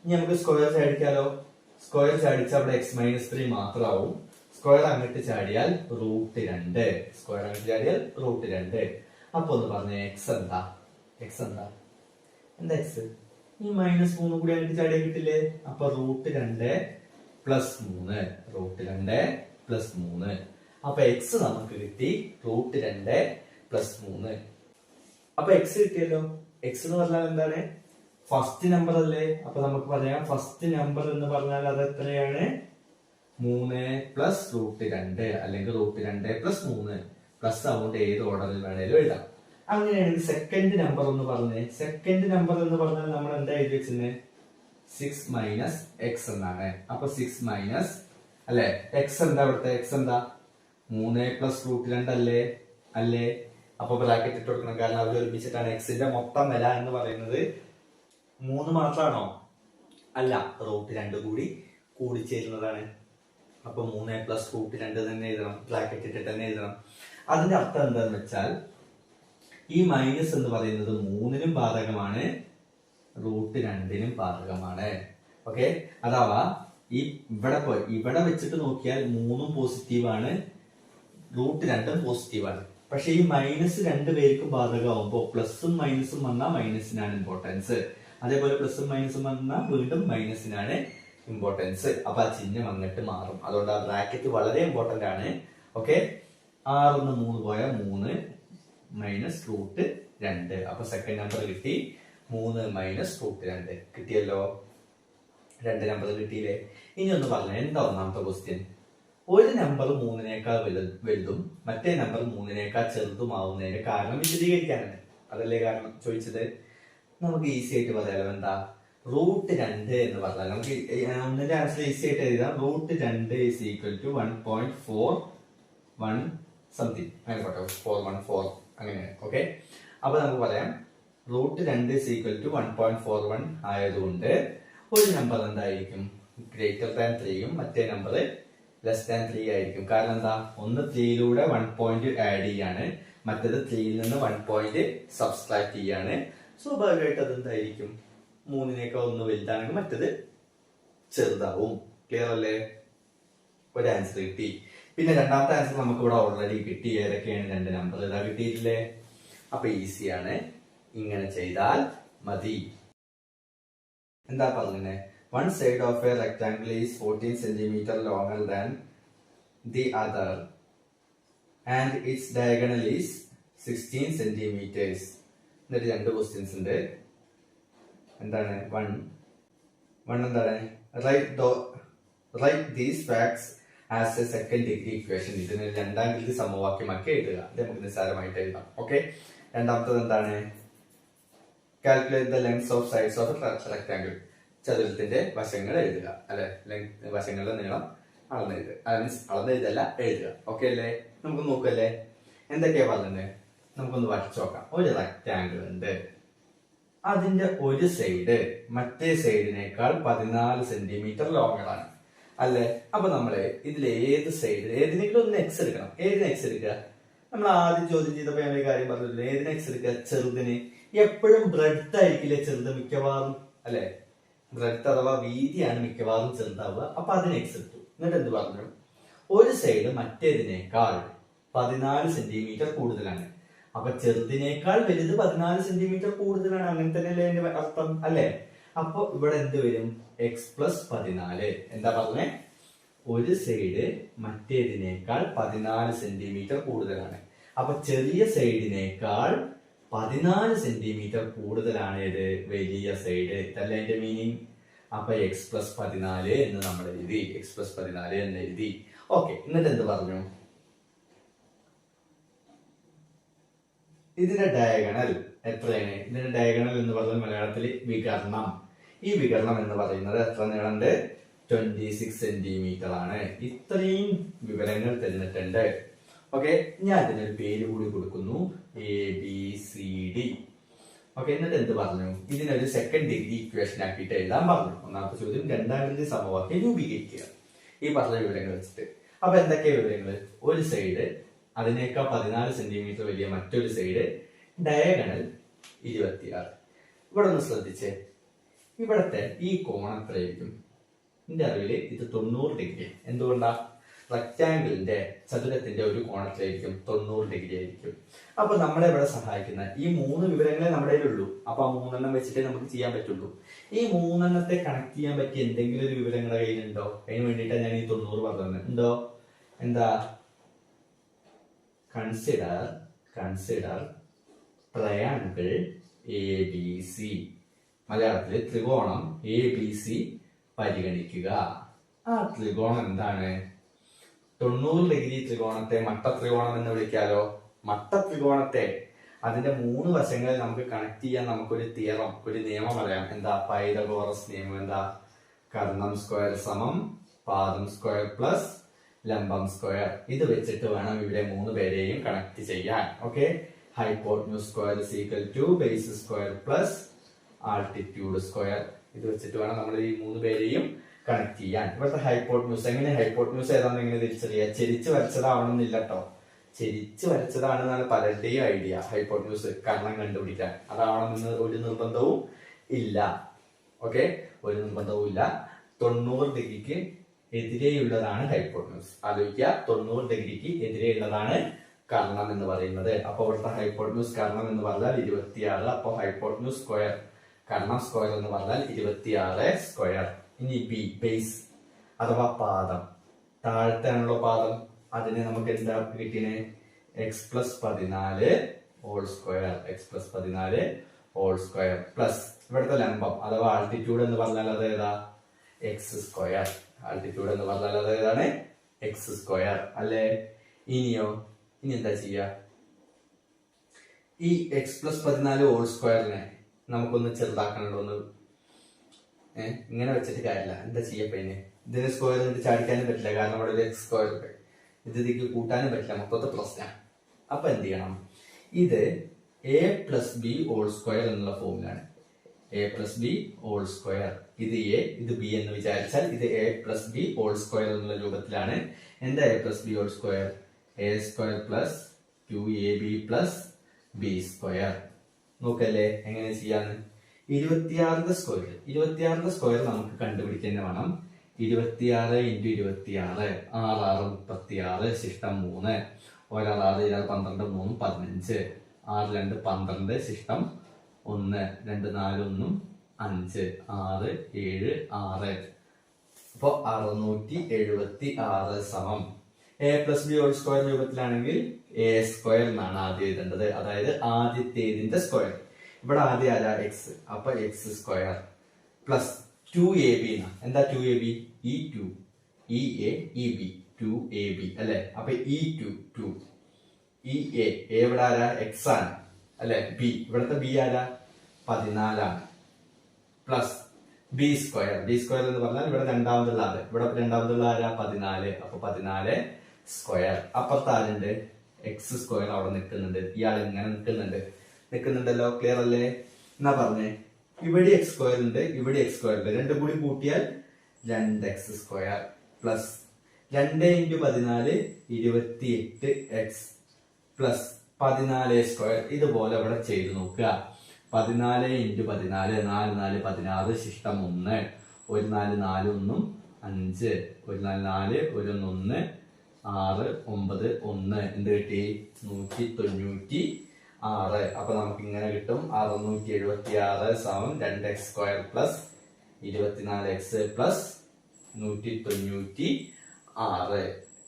ഇനി നമുക്ക് സ്ക്വയർ ചാടിക്കാലോ. സ്ക്വയർ ചാടിച്ചാൽ അവിടെ എക്സ് മൈനസ് 3 മാത്രമാവും. സ്ക്വയർ അങ്ങോട്ട് ചാടിയാൽ √2. സ്ക്വയർ അങ്ങോട്ട് ചാടിയാൽ √2. അപ്പൊ ഒന്ന് പറഞ്ഞ എക്സ് എന്താ, എന്താ എക്സ്, ഈ -3 കൂടി അങ്ങോട്ട് ചാടിയാൽ കിട്ടില്ലേ. അപ്പൊ √2 പ്ലസ് 3, √2 പ്ലസ് 3. അപ്പൊ എക്സ് നമുക്ക് കിട്ടി √2 പ്ലസ് 3. അപ്പൊ എക്സ് കിട്ടിയല്ലോ. എക്സ് എന്ന് പറഞ്ഞാൽ എന്താണ്, ഫസ്റ്റ് നമ്പർ അല്ലേ. അപ്പൊ നമുക്ക് പറയാം ഫസ്റ്റ് നമ്പർ എന്ന് പറഞ്ഞാൽ അത് എത്രയാണ്, 3 പ്ലസ് √2 അല്ലെങ്കിൽ √2 പ്ലസ് 3 പ്ലസ് ആവുകൊണ്ട് ഏത് ഓർഡറിൽ വേണേലും എഴുതാം. അങ്ങനെയാണെങ്കിൽ സെക്കൻഡ് നമ്പർ എന്ന് പറഞ്ഞേ. സെക്കൻഡ് നമ്പർ എന്ന് പറഞ്ഞാൽ നമ്മൾ എന്താ എഴുതി വെച്ചിരുന്നത്, 6 മൈനസ് എക്സ് എന്നാണ്. അപ്പൊ 6 മൈനസ് അല്ലെ, എക്സ് എന്താ, ഇവിടുത്തെ എക്സ് എന്താ, 3 പ്ലസ് √2 അല്ലേ. അപ്പൊ ബ്രാക്കറ്റ് ഇട്ട് കൊടുക്കണം, കാരണം അവർ ഒരുമിച്ചിട്ടാണ്. എക്സിന്റെ മൊത്തം വില എന്ന് പറയുന്നത് 3 മാത്രമാണോ, അല്ല, √2 കൂടി ചേരുന്നതാണ്. അപ്പൊ 3 പ്ലസ് √2 തന്നെ എഴുതണം, ബ്രാക്കറ്റ് ഇട്ടിട്ട് തന്നെ എഴുതണം. അതിന്റെ അർത്ഥം എന്താന്ന് വെച്ചാൽ ഈ മൈനസ് എന്ന് പറയുന്നത് 3നും ബാധകമാണ്, √2നും ബാധകമാണ്. ഓക്കെ, അഥവാ ഈ ഇവിടെ വെച്ചിട്ട് നോക്കിയാൽ 3ഉം പോസിറ്റീവാണ്, √2 പോസിറ്റീവാണ്. പക്ഷെ ഈ മൈനസ് 2 പേർക്കും ബാധകമാകുമ്പോ പ്ലസും മൈനസും വന്നാൽ മൈനസിനാണ് ഇമ്പോർട്ടൻസ്. അതേപോലെ പ്ലസും മൈനസും വന്നാൽ വീണ്ടും മൈനസിനാണ് ഇമ്പോർട്ടൻസ്. അപ്പൊ ആ ചിഹ്നം അങ്ങോട്ട് മാറും. അതുകൊണ്ട് ആ ബ്രാക്കറ്റ് വളരെ ഇമ്പോർട്ടന്റ് ആണ്. ഓക്കെ, 6 3 പോയാൽ 3 മൈനസ് √2. അപ്പൊ സെക്കൻഡ് നമ്പർ കിട്ടി, 3 മൈനസ് √2 കിട്ടിയല്ലോ. 2 നമ്പർ കിട്ടിയില്ലേ. ഇനി ഒന്ന് പറഞ്ഞ എന്താ ഒന്നാമത്തെ ക്വസ്റ്റ്യൻ, ഒരു നമ്പർ 3നേക്കാൾ വലുതും മറ്റേ നമ്പർ 3നേക്കാൾ ചെറുതുമാവുന്നതിന്റെ കാരണം വിശദീകരിക്കാനാണ്. അതല്ലേ കാരണം ചോദിച്ചത്. നമുക്ക് ഈസി ആയിട്ട് പറയാലോ. എന്താ, √2 എന്ന് പറഞ്ഞാൽ നമുക്ക് ഒന്നിന്റെ ആൻസർ ഈസി ആയിട്ട് എഴുതാം. √2 ഈസ് ഈക്വൽ ടു 1.41 സംതിങ്, അങ്ങനെ പോട്ടെ, 414 അങ്ങനെയാണ്. ഓക്കെ, അപ്പൊ നമുക്ക് പറയാം √2 ഈസ് ഈക്വൽ ടു 1.41 ആയതുകൊണ്ട് ഒരു നമ്പർ എന്തായിരിക്കും, ഗ്രേറ്റർ ദാൻ 3യും മറ്റേ നമ്പർ ലെസ് ദാൻ 3 ആയിരിക്കും. കാരണം എന്താ, ഒന്ന് 3യിലൂടെ 1 പോയിന്റ് ആഡ് ചെയ്യാണ്, മറ്റേത് 3യിൽ നിന്ന് 1 പോയിന്റ് സബ്സ്ട്രാക്ട് ചെയ്യാണ്. സ്വാഭാവികമായിട്ട് അതെന്തായിരിക്കും, 3നേക്കാൾ ഒന്ന് വലുതാണെങ്കിൽ മറ്റേത് ചെറുതാവും. ക്ലിയർ അല്ലേ. ഒരു ആൻസർ കിട്ടി. പിന്നെ രണ്ടാമത്തെ ആൻസർ നമുക്ക് ഇവിടെ ഓൾറെഡി കിട്ടി. ഏതൊക്കെയാണ് രണ്ട് നമ്പർ ഇതാ കിട്ടിയിട്ടില്ലേ? അപ്പൊ ഈസിയാണ്, ഇങ്ങനെ ചെയ്താൽ മതി. എന്താ പറഞ്ഞേ? One side of a rectangle is 14 centimetre longer than the other and its diagonal is 16 centimetres. എന്നിട്ട് രണ്ട് ക്വസ്റ്റ്യൻസ് ഉണ്ട്. എന്താണ്? വൺ എന്താണ്? Write these facts as a second degree equation. ഇതിന് രണ്ടാം ഡിഗ്രി സമവാക്യമാക്കി എഴുതുക. ഇത് നമുക്ക് നിസ്സാരമായിട്ട് എഴുതാം. ഓക്കെ. രണ്ടാമത്തത് എന്താണ്? Calculate the length of sides of rectangle. ചതുരത്തിന്റെ വശങ്ങൾ എഴുതുക, അല്ലെ? വശങ്ങളുടെ നീളം അളന്നെഴുതുക. അളന്നെഴുതല്ല, എഴുതുക. ഓക്കെ അല്ലേ? നമുക്ക് നോക്കല്ലേ എന്തൊക്കെയാ പറഞ്ഞത്? നമുക്കൊന്ന് വരച്ചു നോക്കാം. ഒരു റെക്ടാംഗിൾ ഉണ്ട്. അതിന്റെ ഒരു സൈഡ് മറ്റേ സൈഡിനേക്കാൾ 14 സെന്റിമീറ്റർ ലോങ്ങർ ആണ്, അല്ലെ? അപ്പൊ നമ്മള് ഇതിൽ ഏത് സൈഡ്, ഏതിനെങ്കിലും ഒന്ന് എക്സ് എടുക്കണം. ഏതിന് എക്സ് എടുക്കുക? നമ്മൾ ആദ്യം ചോദ്യം ചെയ്തപ്പോ ഞാൻ ഒരു കാര്യം പറഞ്ഞില്ലേ, ഏതിന് എക്സ് എടുക്കുക? ചെറുതിന്. എപ്പോഴും ബ്രെഡ്ത്ത് ആയിരിക്കില്ലേ ചെറുത് മിക്കവാറും, അല്ലെ? ബ്രെഡ്ത്ത് അഥവാ വീതിയാണ് മിക്കവാറും ചെറുതാവുക. അപ്പൊ അതിന് എക്സ് എടുത്തു. എന്നിട്ട് എന്ത് പറഞ്ഞു? ഒരു സൈഡ് മറ്റേതിനേക്കാൾ 14 സെന്റിമീറ്റർ കൂടുതലാണ്. അപ്പൊ ചെറുതിനേക്കാൾ വലുത് 14 സെന്റിമീറ്റർ കൂടുതലാണ്. അങ്ങനെ തന്നെയല്ലേ എന്റെ അർത്ഥം, അല്ലെ? അപ്പൊ ഇവിടെ എന്ത് വരും? X plus 14. എന്താ പറഞ്ഞേ? ഒരു സൈഡ് മറ്റേതിനേക്കാൾ 14 സെന്റിമീറ്റർ കൂടുതലാണ്. അപ്പൊ ചെറിയ സൈഡിനേക്കാൾ 14 സെന്റിമീറ്റർ കൂടുതലാണ് ഏത്? വലിയ സൈഡ്. ഇതല്ല എന്റെ മീനിങ്. അപ്പൊ എക്സ് പ്ലസ് 14 എന്ന് നമ്മൾ എഴുതി. എക്സ് പ്ലസ് 14 എന്ന് എഴുതി. ഓക്കെ. എന്നിട്ട് എന്ത് പറഞ്ഞു? ഇതിന്റെ ഡയഗണൽ എത്രയാണ്? ഇതിന്റെ ഡയഗണൽ എന്ന് പറഞ്ഞാൽ മലയാളത്തിൽ വികർണം. ഈ വികരണം എന്ന് പറയുന്നത് എത്ര നീളമുണ്ട്? 26 സെന്റിമീറ്റർ ആണ്. ഇത്രയും വിവരങ്ങൾ തന്നിട്ടുണ്ട്. ഓക്കെ. ഞാൻ ഇതിനൊരു പേര് കൂടി കൊടുക്കുന്നു, ABCD. ഓക്കെ. എന്നിട്ട് എന്ത് പറഞ്ഞു? ഇതിനൊരു സെക്കൻഡ് ഡിഗ്രി ഇക്വേഷൻ ആക്കിയിട്ട് എഴുതാൻ പറഞ്ഞു. ഒന്നാമത്തെ ചോദ്യം രണ്ടാം ഡിഗ്രി സമവാക്യം രൂപീകരിക്കുക ഈ പറഞ്ഞ വിവരങ്ങൾ വെച്ചിട്ട്. അപ്പൊ എന്തൊക്കെയാ വിവരങ്ങൾ? ഒരു സൈഡ്, അതിനേക്കാൾ 14 സെന്റിമീറ്റർ വലിയ മറ്റൊരു സൈഡ്, ഡയഗണൽ 26. ഇവിടെ ഒന്ന് ശ്രദ്ധിച്ചേ. ഇവിടത്തെ ഈ കോൺ എത്രയായിരിക്കും? എന്റെ അറിവില് ഇത് 90 ഡിഗ്രി. എന്തുകൊണ്ടാ? റെക്ടാംഗിളിന്റെ, ചതുരത്തിന്റെ ഒരു കോണത്തിലായിരിക്കും 90 ഡിഗ്രി ആയിരിക്കും. അപ്പൊ നമ്മളെ ഇവിടെ സഹായിക്കുന്ന ഈ 3 വിവരങ്ങളെ നമ്മുടെ കയ്യിലുള്ളൂ. അപ്പൊ ആ 3 വെച്ചിട്ടേ നമുക്ക് ചെയ്യാൻ പറ്റുള്ളൂ. ഈ 3 കണക്ട് ചെയ്യാൻ പറ്റിയ എന്തെങ്കിലും ഒരു വിവരങ്ങളുടെ കയ്യിലുണ്ടോ? അതിന് വേണ്ടിയിട്ടാണ് ഞാൻ ഈ 90 പറഞ്ഞത്. ഉണ്ടോ? എന്താ? Consider triangle ABC. മലയാളത്തില് ത്രികോണം ABC പരിഗണിക്കുക. ആ ത്രികോണം എന്താണ്? 90 ഡിഗ്രി ത്രികോണത്തെ മട്ട ത്രികോണം എന്ന് വിളിക്കാലോ. മട്ട ത്രികോണത്തെ അതിന്റെ 3 വശങ്ങളിൽ നമുക്ക് കണക്ട് ചെയ്യാൻ നമുക്കൊരു തിയറം, ഒരു നിയമം പറയാം. എന്താ? പൈതഗോറസ് നിയമം. എന്താ? കർണം സ്ക്വയർ സമം പാദം സ്ക്വയർ പ്ലസ് ലംബം സ്ക്വയർ. ഇത് വെച്ചിട്ട് വേണം ഇവിടെ 3 പേരെയും കണക്ട് ചെയ്യാൻ. Okay. Hypotenuse square is equal to base square plus altitude square. ഇത് വെച്ചിട്ട് വേണം നമ്മൾ ഈ 3 പേരെയും കണക്ട് ചെയ്യാൻ. ഇവിടുത്തെ ഹൈപ്പോട്ന്യൂസ് എങ്ങനെ? ഹൈപ്പോട്ന്യൂസ് ഏതാണെന്ന് എങ്ങനെ തിരിച്ചറിയാം? ചെരിച്ച് വരച്ചതാവണമെന്നില്ല കേട്ടോ. ചെരിച്ച് വരച്ചതാണെന്നാണ് പലരുടെയും ഐഡിയ. ഹൈപ്പോട്ന്യൂസ് കർണം കണ്ടുപിടിക്കാൻ അതാവണമെന്ന് ഒരു നിർബന്ധവും ഇല്ല. ഓക്കെ. ഒരു നിർബന്ധവും ഇല്ല. 90 ഡിഗ്രിക്ക് എതിരെയുള്ളതാണ് ഹൈപ്പോട്ന്യൂസ്. ആലോചിക്കുക, 90 ഡിഗ്രിക്ക് എതിരെയുള്ളതാണ് കർണം എന്ന് പറയുന്നത്. അപ്പൊ ഇവിടുത്തെ ഹൈപ്പോട്ന്യൂസ് കർണം എന്ന് പറഞ്ഞാൽ 26. അപ്പൊ ഹൈപ്പോട്ന്യൂസ് സ്ക്വയർ കർണം സ്ക്വയർ എന്ന് പറഞ്ഞാൽ 26 സ്ക്വയർ. ഇനി ബി, ബേസ് അഥവാ പാദം. താഴത്താണല്ലോ പാദം. അതിന് നമുക്ക് എന്താ കിട്ടിയത്? X plus 14 whole square. X plus 14 whole square plus ഇവിടുത്തെ ലംബം അഥവാ ആൾട്ടിറ്റ്യൂഡ് എന്ന് പറഞ്ഞാൽ അത് ഏതാ? X square. ആൾട്ടിറ്റ്യൂഡ് എന്ന് പറഞ്ഞാൽ അത് ഏതാണ്? എക്സ് സ്ക്വയർ അല്ലേ? ഇനിയോ? ഇനി എന്താ ചെയ്യാ? ഈ എക്സ് പ്ലസ് 14 ഹോൾ സ്ക്വയറിനെ നമുക്കൊന്ന് ചെറുതാക്കണല്ലോ. ഒന്ന് ഇങ്ങനെ വെച്ചിട്ട് കാര്യമില്ല. എന്താ ചെയ്യപ്പോ? ഇതിന് സ്ക്വയർ എന്നിട്ട് ചാടിക്കാനും പറ്റില്ല, കാരണം അവിടെ ഒരു എക്സ് സ്ക്വയർ ഉണ്ട്. ഇതിലേക്ക് കൂട്ടാനും പറ്റില്ല, മൊത്തത്തെ പ്രശ്നം. അപ്പൊ എന്ത് ചെയ്യണം? ഇത് A plus B whole square എന്നുള്ള ഫോമിലാണ്. A plus B whole square. ഇത് എ, ഇത് ബി എന്ന് വിചാരിച്ചാൽ ഇത് A plus B whole square എന്നുള്ള രൂപത്തിലാണ്. എന്താ A plus B whole square? A square plus 2ab plus B square. നോക്കല്ലേ എങ്ങനെ ചെയ്യാന്ന്? 26 സ്ക്വയർ നമുക്ക് കണ്ടുപിടിക്കാൻ വേണം. 26 ഇൻറ്റു 26 6 6 36 ശിഷ്ടം 3 ഒരാൾ 6 ഇയാൾ 12 3 15 6 2 12 ശിഷ്ടം 1 2 4 1 5 6 7 6 അപ്പൊ 676 സമം A plus B whole square രൂപത്തിലാണെങ്കിൽ എ സ്ക്വയർ എന്നാണ് ആദ്യം എഴുതേണ്ടത്. അതായത് ആദ്യത്തേതിന്റെ സ്ക്വയർ. ഇവിടെ ആദ്യം ആരാ എക്സ്, അപ്പൊ എക്സ് സ്ക്വയർ പ്ലസ് 2ab എന്താ 2ab E2 EA EB 2ab അല്ലെ. അപ്പൊ E2 2 EA ഇവിടെ ആരാ എക്സ് ആണ് അല്ലെ. ബി ഇവിടുത്തെ ബി ആരാ 14 ആണ് plus B square. B square എന്ന് പറഞ്ഞാൽ ഇവിടെ രണ്ടാമതുള്ള ആള്, ഇവിടെ രണ്ടാമതുള്ള ആരാ 14. അപ്പൊ 14 സ്ക്വയർ. അപ്പുറത്ത് ആരുണ്ട് എക്സ് സ്ക്വയർ അവിടെ നിൽക്കുന്നുണ്ട്. ഇയാൾ ഇങ്ങനെ നിൽക്കുന്നുണ്ടല്ലോ. ക്ലിയർ അല്ലേ? എന്നാ പറഞ്ഞേ ഇവിടെ എക്സ് സ്ക്വയർ ഉണ്ട്, ഇവിടെ എക്സ് സ്ക്വയർ ഉണ്ട്. രണ്ടും കൂടി കൂട്ടിയാൽ 2x square plus 2 into 14 28x plus 14 square. ഇതുപോലെ ഇവിടെ ചെയ്ത് നോക്കുക. 14 ഇൻറ്റു 14 4 4 16 ശിഷ്ടം 1 1 4 4 1 5 1 4 4 1 1 6 9 1 എന്ത് കിട്ടി 196. അപ്പൊ നമുക്ക് ഇങ്ങനെ കിട്ടും 676 സമം 2x square plus 24x plus 196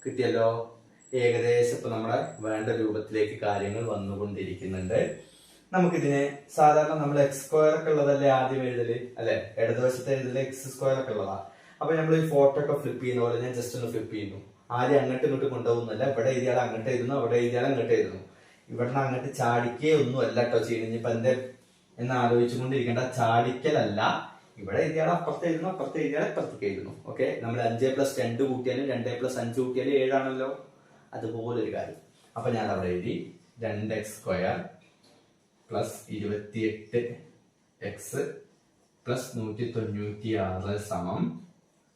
കിട്ടിയല്ലോ. ഏകദേശം ഇപ്പൊ നമ്മുടെ വേണ്ട രൂപത്തിലേക്ക് കാര്യങ്ങൾ വന്നുകൊണ്ടിരിക്കുന്നുണ്ട്. നമുക്കിതിനെ സാധാരണ നമ്മൾ എക്സ് സ്ക്വയർ ഒക്കെ ഉള്ളതല്ലേ ആദ്യം എഴുതല് അല്ലെ. ഇടതുവശത്ത് എഴുതല് എക്സ് സ്ക്വയർ ഒക്കെ ഉള്ളതാ. അപ്പൊ നമ്മൾ ഈ ഫോട്ടോ ഒക്കെ ഫ്ലിപ്പ് ചെയ്യുന്ന പോലെ ഞാൻ ജസ്റ്റ് ഒന്ന് ഫ്ലിപ്പ് ചെയ്യുന്നു. ആദ്യം അങ്ങോട്ട് ഇങ്ങോട്ട് കൊണ്ടുപോകുന്നില്ല. ഇവിടെ എഴുതിയാൽ അങ്ങോട്ട് എഴുതുന്നു, അവിടെ എഴുതിയാൽ അങ്ങോട്ട് എഴുതുന്നു. ഇവിടെ അങ്ങോട്ട് ചാടിക്കേ ഒന്നും അല്ല കേട്ടോ ചെയ്യുന്നത്. ഇനിയിപ്പൊ എന്റെ എന്ന് ആലോചിച്ചുകൊണ്ടിരിക്കേണ്ട, ചാടിക്കലല്ല. ഇവിടെ എഴുതിയാൽ അപ്പുറത്ത് എഴുതുന്നു, അപ്പുറത്ത് എഴുതിയാൽ അപ്പുറത്തേക്ക് എഴുതുന്നു. ഓക്കെ, നമ്മൾ 5 + 2 കൂട്ടിയാലും 2 + 5 കൂട്ടിയാലും 7 ആണല്ലോ. അതുപോലൊരു കാര്യം. അപ്പൊ ഞാൻ അവിടെ എഴുതി 2x square plus 28x plus 196 സമം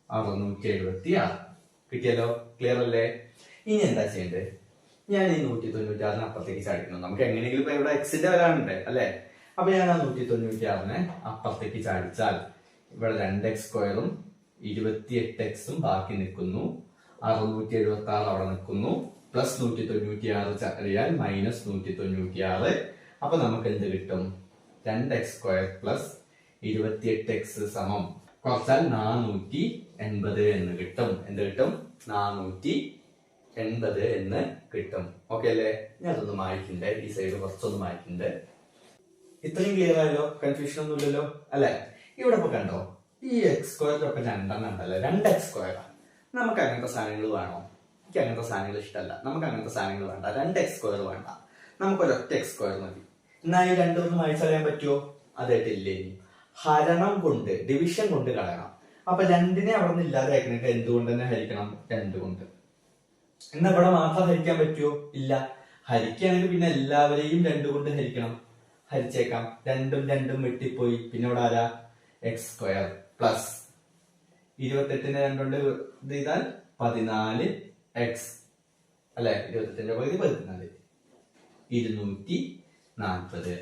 676. കിട്ടിയല്ലോ. ക്ലിയർ അല്ലേ? ഇനി എന്താ ചെയ്യേണ്ടത്? ഞാൻ ഈ 196 അപ്പുറത്തേക്ക് ചാടിക്കണം. നമുക്ക് എങ്ങനെയെങ്കിലും ഇപ്പൊ ഇവിടെ എക്സിന്റെ വരാനുണ്ട് അല്ലെ. അപ്പൊ ഞാൻ ആ 196 അപ്പുറത്തേക്ക് ചാടിച്ചാൽ ഇവിടെ 2x സ്ക്വയറും 28x ബാക്കി നിൽക്കുന്നു. 676 അവിടെ നിൽക്കുന്നു. പ്ലസ് 196 ചാടിയാൽ മൈനസ് 196. അപ്പൊ നമുക്ക് എന്ത് കിട്ടും? 2x സ്ക്വയർ പ്ലസ് 28x സമം കുറച്ചാൽ 480 എന്ന് കിട്ടും. എന്ത് കിട്ടും? 480 എന്ന് കിട്ടും. ഓക്കെ അല്ലേ? ഞാൻ അതൊന്ന് മാറ്റിണ്ട്. ഈ സൈഡ് കുറച്ചൊന്ന് മാറ്റിണ്ട്. ഇത്രയും ക്ലിയർ ആയല്ലോ? കൺഫ്യൂഷൻ ഒന്നും ഇല്ലല്ലോ അല്ലെ? ഇവിടെ ഇപ്പൊ കണ്ടോ, ഈ എക്സ് സ്ക്വയറിലൊക്കെ 2 ഉണ്ടല്ലോ. 2x square. നമുക്ക് അങ്ങനത്തെ സാധനങ്ങൾ വേണോ? എനിക്ക് അങ്ങനത്തെ സാധനങ്ങൾ ഇഷ്ടമല്ല. നമുക്ക് അങ്ങനത്തെ സാധനങ്ങൾ വേണ്ട. 2x സ്ക്വയർ വേണ്ട. നമുക്കൊരൊറ്റ എക്സ് സ്ക്വയർ മതി. എന്നാൽ ഈ രണ്ടൊന്നും അയച്ചറിയാൻ പറ്റുമോ? അതായിട്ടില്ലേ. ഹരണം കൊണ്ട്, ഡിവിഷൻ കൊണ്ട് കളയണം. അപ്പൊ 2നെ അവിടെ നിന്ന് ഇല്ലാതെ അയക്കണൊക്കെ എന്തുകൊണ്ട് തന്നെ ഹരിക്കണം? 2 കൊണ്ട്. എന്നാ ഇവിടെ മാത്രം ഹരിക്കാൻ പറ്റുമോ? ഇല്ല. ഹരിക്കുകയാണെങ്കിൽ പിന്നെ എല്ലാവരെയും 2 കൊണ്ട് ഹരിക്കണം. ഹരിച്ചേക്കാം. 2ഉം 2ഉം വെട്ടിപ്പോയി. പിന്നെ ഇവിടെ ആരാ? എക്സ് സ്ക്വയർ പ്ലസ് 28നെ 2 കൊണ്ട് ഇത് ചെയ്താൽ 14x അല്ലെ. 28ന്റെ പകുതി 14 240.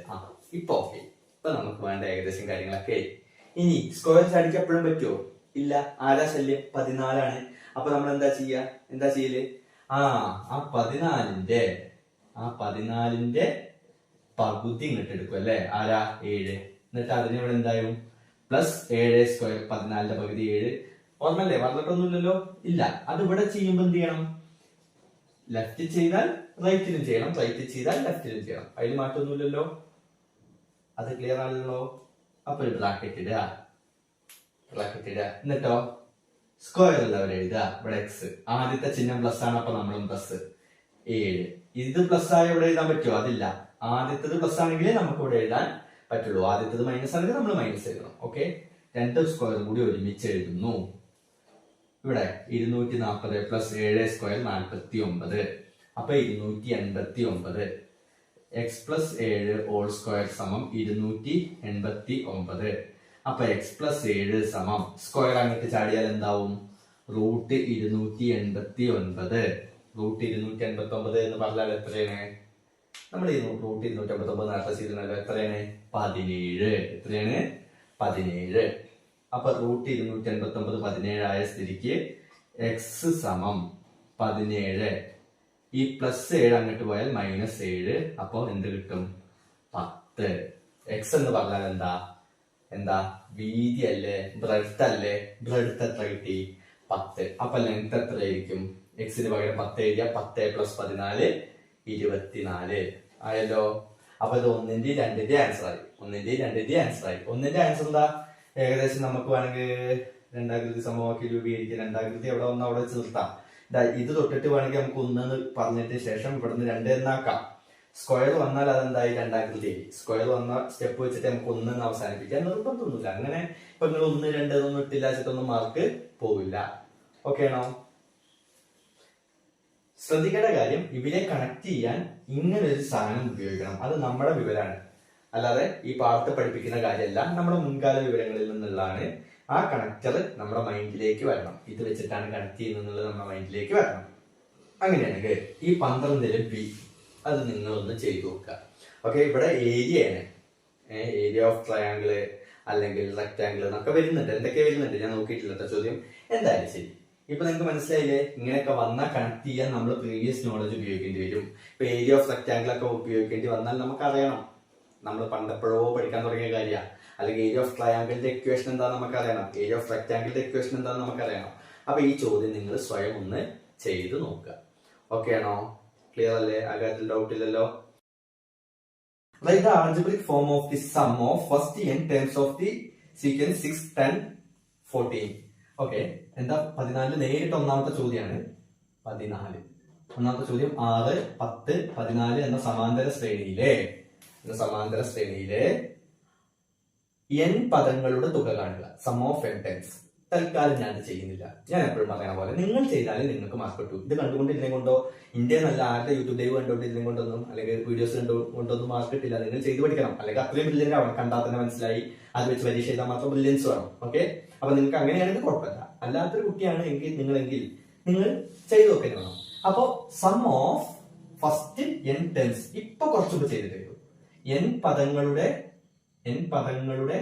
ഇപ്പൊ ഓക്കെ. ഇപ്പൊ നമുക്ക് വേണ്ട ഏകദേശം കാര്യങ്ങളൊക്കെ. ഇനി സ്ക്വയർ ചാടിക്ക് എപ്പോഴും പറ്റുമോ? ഇല്ല. ആരാ ശല്യം? 14 അപ്പൊ നമ്മൾ എന്താ ചെയ്യല്? ആ 14ന്റെ പകുതി ഇങ്ങോട്ട് എടുക്കും അല്ലെ. ആരാ? 7. എന്നിട്ട് അതിന് ഇവിടെ എന്തായും? Plus 7 square. 14ന്റെ പകുതി 7. ഓർമ്മല്ലേ? പറഞ്ഞിട്ടൊന്നുമില്ലല്ലോ. ഇല്ല. അത് ഇവിടെ ചെയ്യുമ്പോ എന്ത് ചെയ്യണം? ലെഫ്റ്റ് ചെയ്താൽ റൈറ്റിലും ചെയ്യണം, റൈറ്റ് ചെയ്താൽ ലെഫ്റ്റിലും ചെയ്യണം. അതിന് മാറ്റമൊന്നുമില്ലല്ലോ. അത് ക്ലിയർ ആണല്ലോ. അപ്പൊ ഒരു ബ്രാക്കറ്റ് ഇടുക. എന്നിട്ടോ സ്ക്വയർ ഉള്ളവർ എഴുതുക. ഇവിടെ എക്സ് ആദ്യത്തെ ചിഹ്നം പ്ലസ് ആണ്. അപ്പൊ നമ്മളും പ്ലസ് 7. ഇത് പ്ലസ് ആയ ഇവിടെ എഴുതാൻ പറ്റുമോ? അതില്ല. ആദ്യത്തത് പ്ലസ് ആണെങ്കിലേ നമുക്ക് ഇവിടെ എഴുതാൻ പറ്റുള്ളൂ. ആദ്യത്തത് മൈനസ് ആണെങ്കിൽ നമ്മൾ മൈനസ് എഴുതണം. ഓക്കെ, 2 സ്ക്വയർ കൂടി ഒരുമിച്ച് എഴുതുന്നു. ഇവിടെ 240 പ്ലസ് 7 സ്ക്വയർ 49. അപ്പൊ 289. എക്സ് പ്ലസ് 7 ഹോൾ സ്ക്വയർ സമം 289. അപ്പൊ എക്സ് പ്ലസ് 7 സമം സ്ക്വയർ അങ്ങോട്ട് ചാടിയാൽ എന്താവും? റൂട്ട് 289. റൂട്ട് 289 എന്ന് പറഞ്ഞാൽ എത്രയാണ്? നമ്മൾ റൂട്ട് 289 നേരത്തെ ചെയ്തിട്ടുണ്ടല്ലോ. എത്രയാണ്? 17. എത്രയാണ്? 17. അപ്പൊ √289 17 ആയ സ്ഥിതിക്ക് എക്സ് സമം 17, ഈ +7 അങ്ങോട്ട് പോയാൽ -7, അപ്പൊ എന്ത് കിട്ടും? 10. എക്സ് എന്ന് പറഞ്ഞാൽ എന്താ വീതി അല്ലേ, ബ്രെഡ്ത്ത് അല്ലേ? ബ്രെഡ്ത്ത് എത്ര കിട്ടി? 10. അപ്പൊ ലെങ്ത് എത്രയായിരിക്കും? എക്സിന് പകരം 10 എഴുതിയ 10 + 14 24 ആയല്ലോ. അപ്പൊ ഇത് 1ന്റെയും 2ന്റെയും ആൻസർ ആയി. 1ന്റെയും 2ന്റെയും ആൻസർ ആയി. 1ന്റെ ആൻസർ എന്താ? ഏകദേശം നമുക്ക് വേണമെങ്കിൽ രണ്ടാകൃതി സമവാക്യം രൂപീകരിക്കുക. രണ്ടാകൃതി എവിടെ വന്ന് അവിടെ നിർത്താം. ഇത് തൊട്ടിട്ട് വേണമെങ്കിൽ നമുക്ക് 1 പറഞ്ഞിട്ട് ശേഷം ഇവിടുന്ന് 2 എന്നാക്കാം. സ്ക്വയർ വന്നാൽ അതെന്തായി? രണ്ടാകൃതി. സ്ക്വയർ വന്ന സ്റ്റെപ്പ് വെച്ചിട്ട് നമുക്ക് 1 അവസാനിപ്പിക്കാൻ നിർബന്ധമൊന്നുമില്ല. അങ്ങനെ ഇപ്പൊ നിങ്ങൾ 1, 2 ഒന്നും ഇട്ടില്ല വെച്ചിട്ടൊന്നും മാർക്ക് പോവില്ല. ഓക്കെ ആണോ? ശ്രദ്ധിക്കേണ്ട കാര്യം, ഇവരെ കണക്ട് ചെയ്യാൻ ഇങ്ങനെ ഒരു സാധനം ഉപയോഗിക്കണം. അത് നമ്മുടെ വിവരമാണ്, അല്ലാതെ ഈ പാഠത്തെ പഠിപ്പിക്കുന്ന കാര്യമല്ല, നമ്മുടെ മുൻകാല വിവരങ്ങളിൽ നിന്നുള്ളതാണ്. ആ കണക്ടർ നമ്മുടെ മൈൻഡിലേക്ക് വരണം. ഇത് വെച്ചിട്ടാണ് കണക്ട് ചെയ്യുന്നത് നമ്മുടെ മൈൻഡിലേക്ക് വരണം. അങ്ങനെയാണെങ്കിൽ ഈ 12 ബി അത് നിങ്ങളൊന്ന് ചെയ്തു നോക്കുക. ഓക്കെ, ഇവിടെ ഏരിയയാണ്, ഏരിയ ഓഫ് ട്രയാങ്കിള് അല്ലെങ്കിൽ റെക്ടാങ്കിൾ എന്നൊക്കെ വരുന്നുണ്ട്. എന്തൊക്കെ വരുന്നുണ്ട് ഞാൻ നോക്കിയിട്ടില്ല ചോദ്യം. എന്തായാലും ശരി, ഇപ്പൊ നിങ്ങൾക്ക് മനസ്സിലായില്ലേ? ഇങ്ങനെയൊക്കെ വന്നാൽ കണക്ട് ചെയ്യാൻ നമ്മൾ പ്രീവിയസ് നോളജ് ഉപയോഗിക്കേണ്ടി വരും. ഇപ്പൊ ഏരിയ ഓഫ് റെക്ടാങ്കിൾ ഒക്കെ ഉപയോഗിക്കേണ്ടി വന്നാൽ നമുക്ക് അറിയണം. നമ്മൾ പണ്ടെപ്പോഴോ പഠിക്കാൻ തുടങ്ങിയ കാര്യമാണ്. അല്ലെങ്കിൽ ഏരിയ ഓഫ് ട്രയാങ്കിളിന്റെ ഇക്വേഷൻ എന്താണെന്ന് നമുക്ക് അറിയണം. ഏരിയ ഓഫ് റെക്ടാങ്കിളിന്റെ ഇക്വേഷൻ എന്താണെന്ന് നമുക്ക് അറിയണം. അപ്പൊ ഈ ചോദ്യം നിങ്ങൾ സ്വയം ഒന്ന് ചെയ്ത് നോക്കുക. ഓക്കെ ആണോ? ക്ലിയർ അല്ലേ? ആ കാര്യത്തിൽ ഡൗട്ട് ഇല്ലല്ലോ? Write the algebraic form of the sum of first n terms of the sequence 6, 10, 14. Okay, എന്താ 14 നേരിട്ട് ഒന്നാമത്തെ ചോദ്യമാണ്. 14 ഒന്നാമത്തെ ചോദ്യം 6, 10, 14 എന്ന സമാന്തര ശ്രേണിയിലെ n പദങ്ങളുടെ തുക കാണുക. Sum of n times. തൽക്കാലം ഞാൻ ചെയ്യുന്നില്ല. ഞാൻ എപ്പോഴും പറയുന്ന പോലെ നിങ്ങൾ ചെയ്താലേ നിങ്ങൾക്ക് മാർക്ക് കിട്ടൂ. ഇത് കണ്ടുകൊണ്ടിരുന്നേ കൊണ്ടോ, ഇന്ത്യ നല്ല ആരുടെ യൂട്യൂബ് ലൈവ് കണ്ടുകൊണ്ടിരുന്നേ കൊണ്ടൊന്നും അല്ലെങ്കിൽ വീഡിയോസ് കണ്ടുകൊണ്ടൊന്നും മാർക്ക് കിട്ടില്ല. നിങ്ങൾ ചെയ്ത് പഠിക്കണം. അല്ലെങ്കിൽ അത്രയും ബ്രില്യൻ്റ് ആവണം. കണ്ടാൽ തന്നെ മനസ്സിലായി, അത് വെച്ച് പരീക്ഷ ചെയ്താൽ മാത്രം ബ്രില്യൻസ് വേണം. ഓക്കെ, അപ്പൊ നിങ്ങൾക്ക് അങ്ങനെയാണെങ്കിൽ കുഴപ്പമില്ല. അല്ലാത്തൊരു കുട്ടിയാണ് നിങ്ങളെങ്കിൽ നിങ്ങൾ ചെയ്തു നോക്കേണ്ടി വേണം. അപ്പോ sum of first n terms ഇപ്പൊ കുറച്ചുകൂടെ ചെയ്തിട്ടേ ഉള്ളൂ. n പദങ്ങളുടെ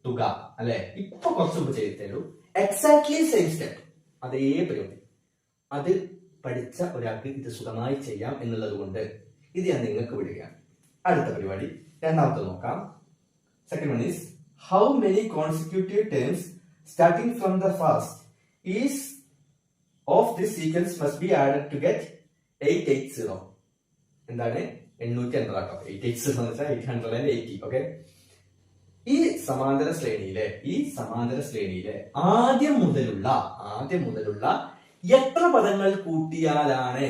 തുക അല്ലെ, ഇപ്പൊ കുറച്ചുകൂടെ ചെയ്തിട്ടേ ഉള്ളൂ. എക്സാക്ട്ലി സെയിം സ്റ്റെപ്പ്, അതേ പരിപാടി. അത് പഠിച്ച ഒരാൾക്ക് ഇത് സുഖമായി ചെയ്യാം എന്നുള്ളത് കൊണ്ട് ഇത് ഞാൻ നിങ്ങൾക്ക് വിടുകയാണ്. അടുത്ത പരിപാടി രണ്ടാമത്തെ നോക്കാം. Second one is how many consecutive terms starting from the first is of this sequence must be added to get 880. എന്താണ്? 880 കേട്ടോ. 880 എന്ന് വെച്ചാൽ 880. ഓക്കെ, ഈ സമാന്തര ശ്രേണിയിലെ ആദ്യം മുതലുള്ള എത്ര പദങ്ങൾ കൂട്ടിയാലാണ്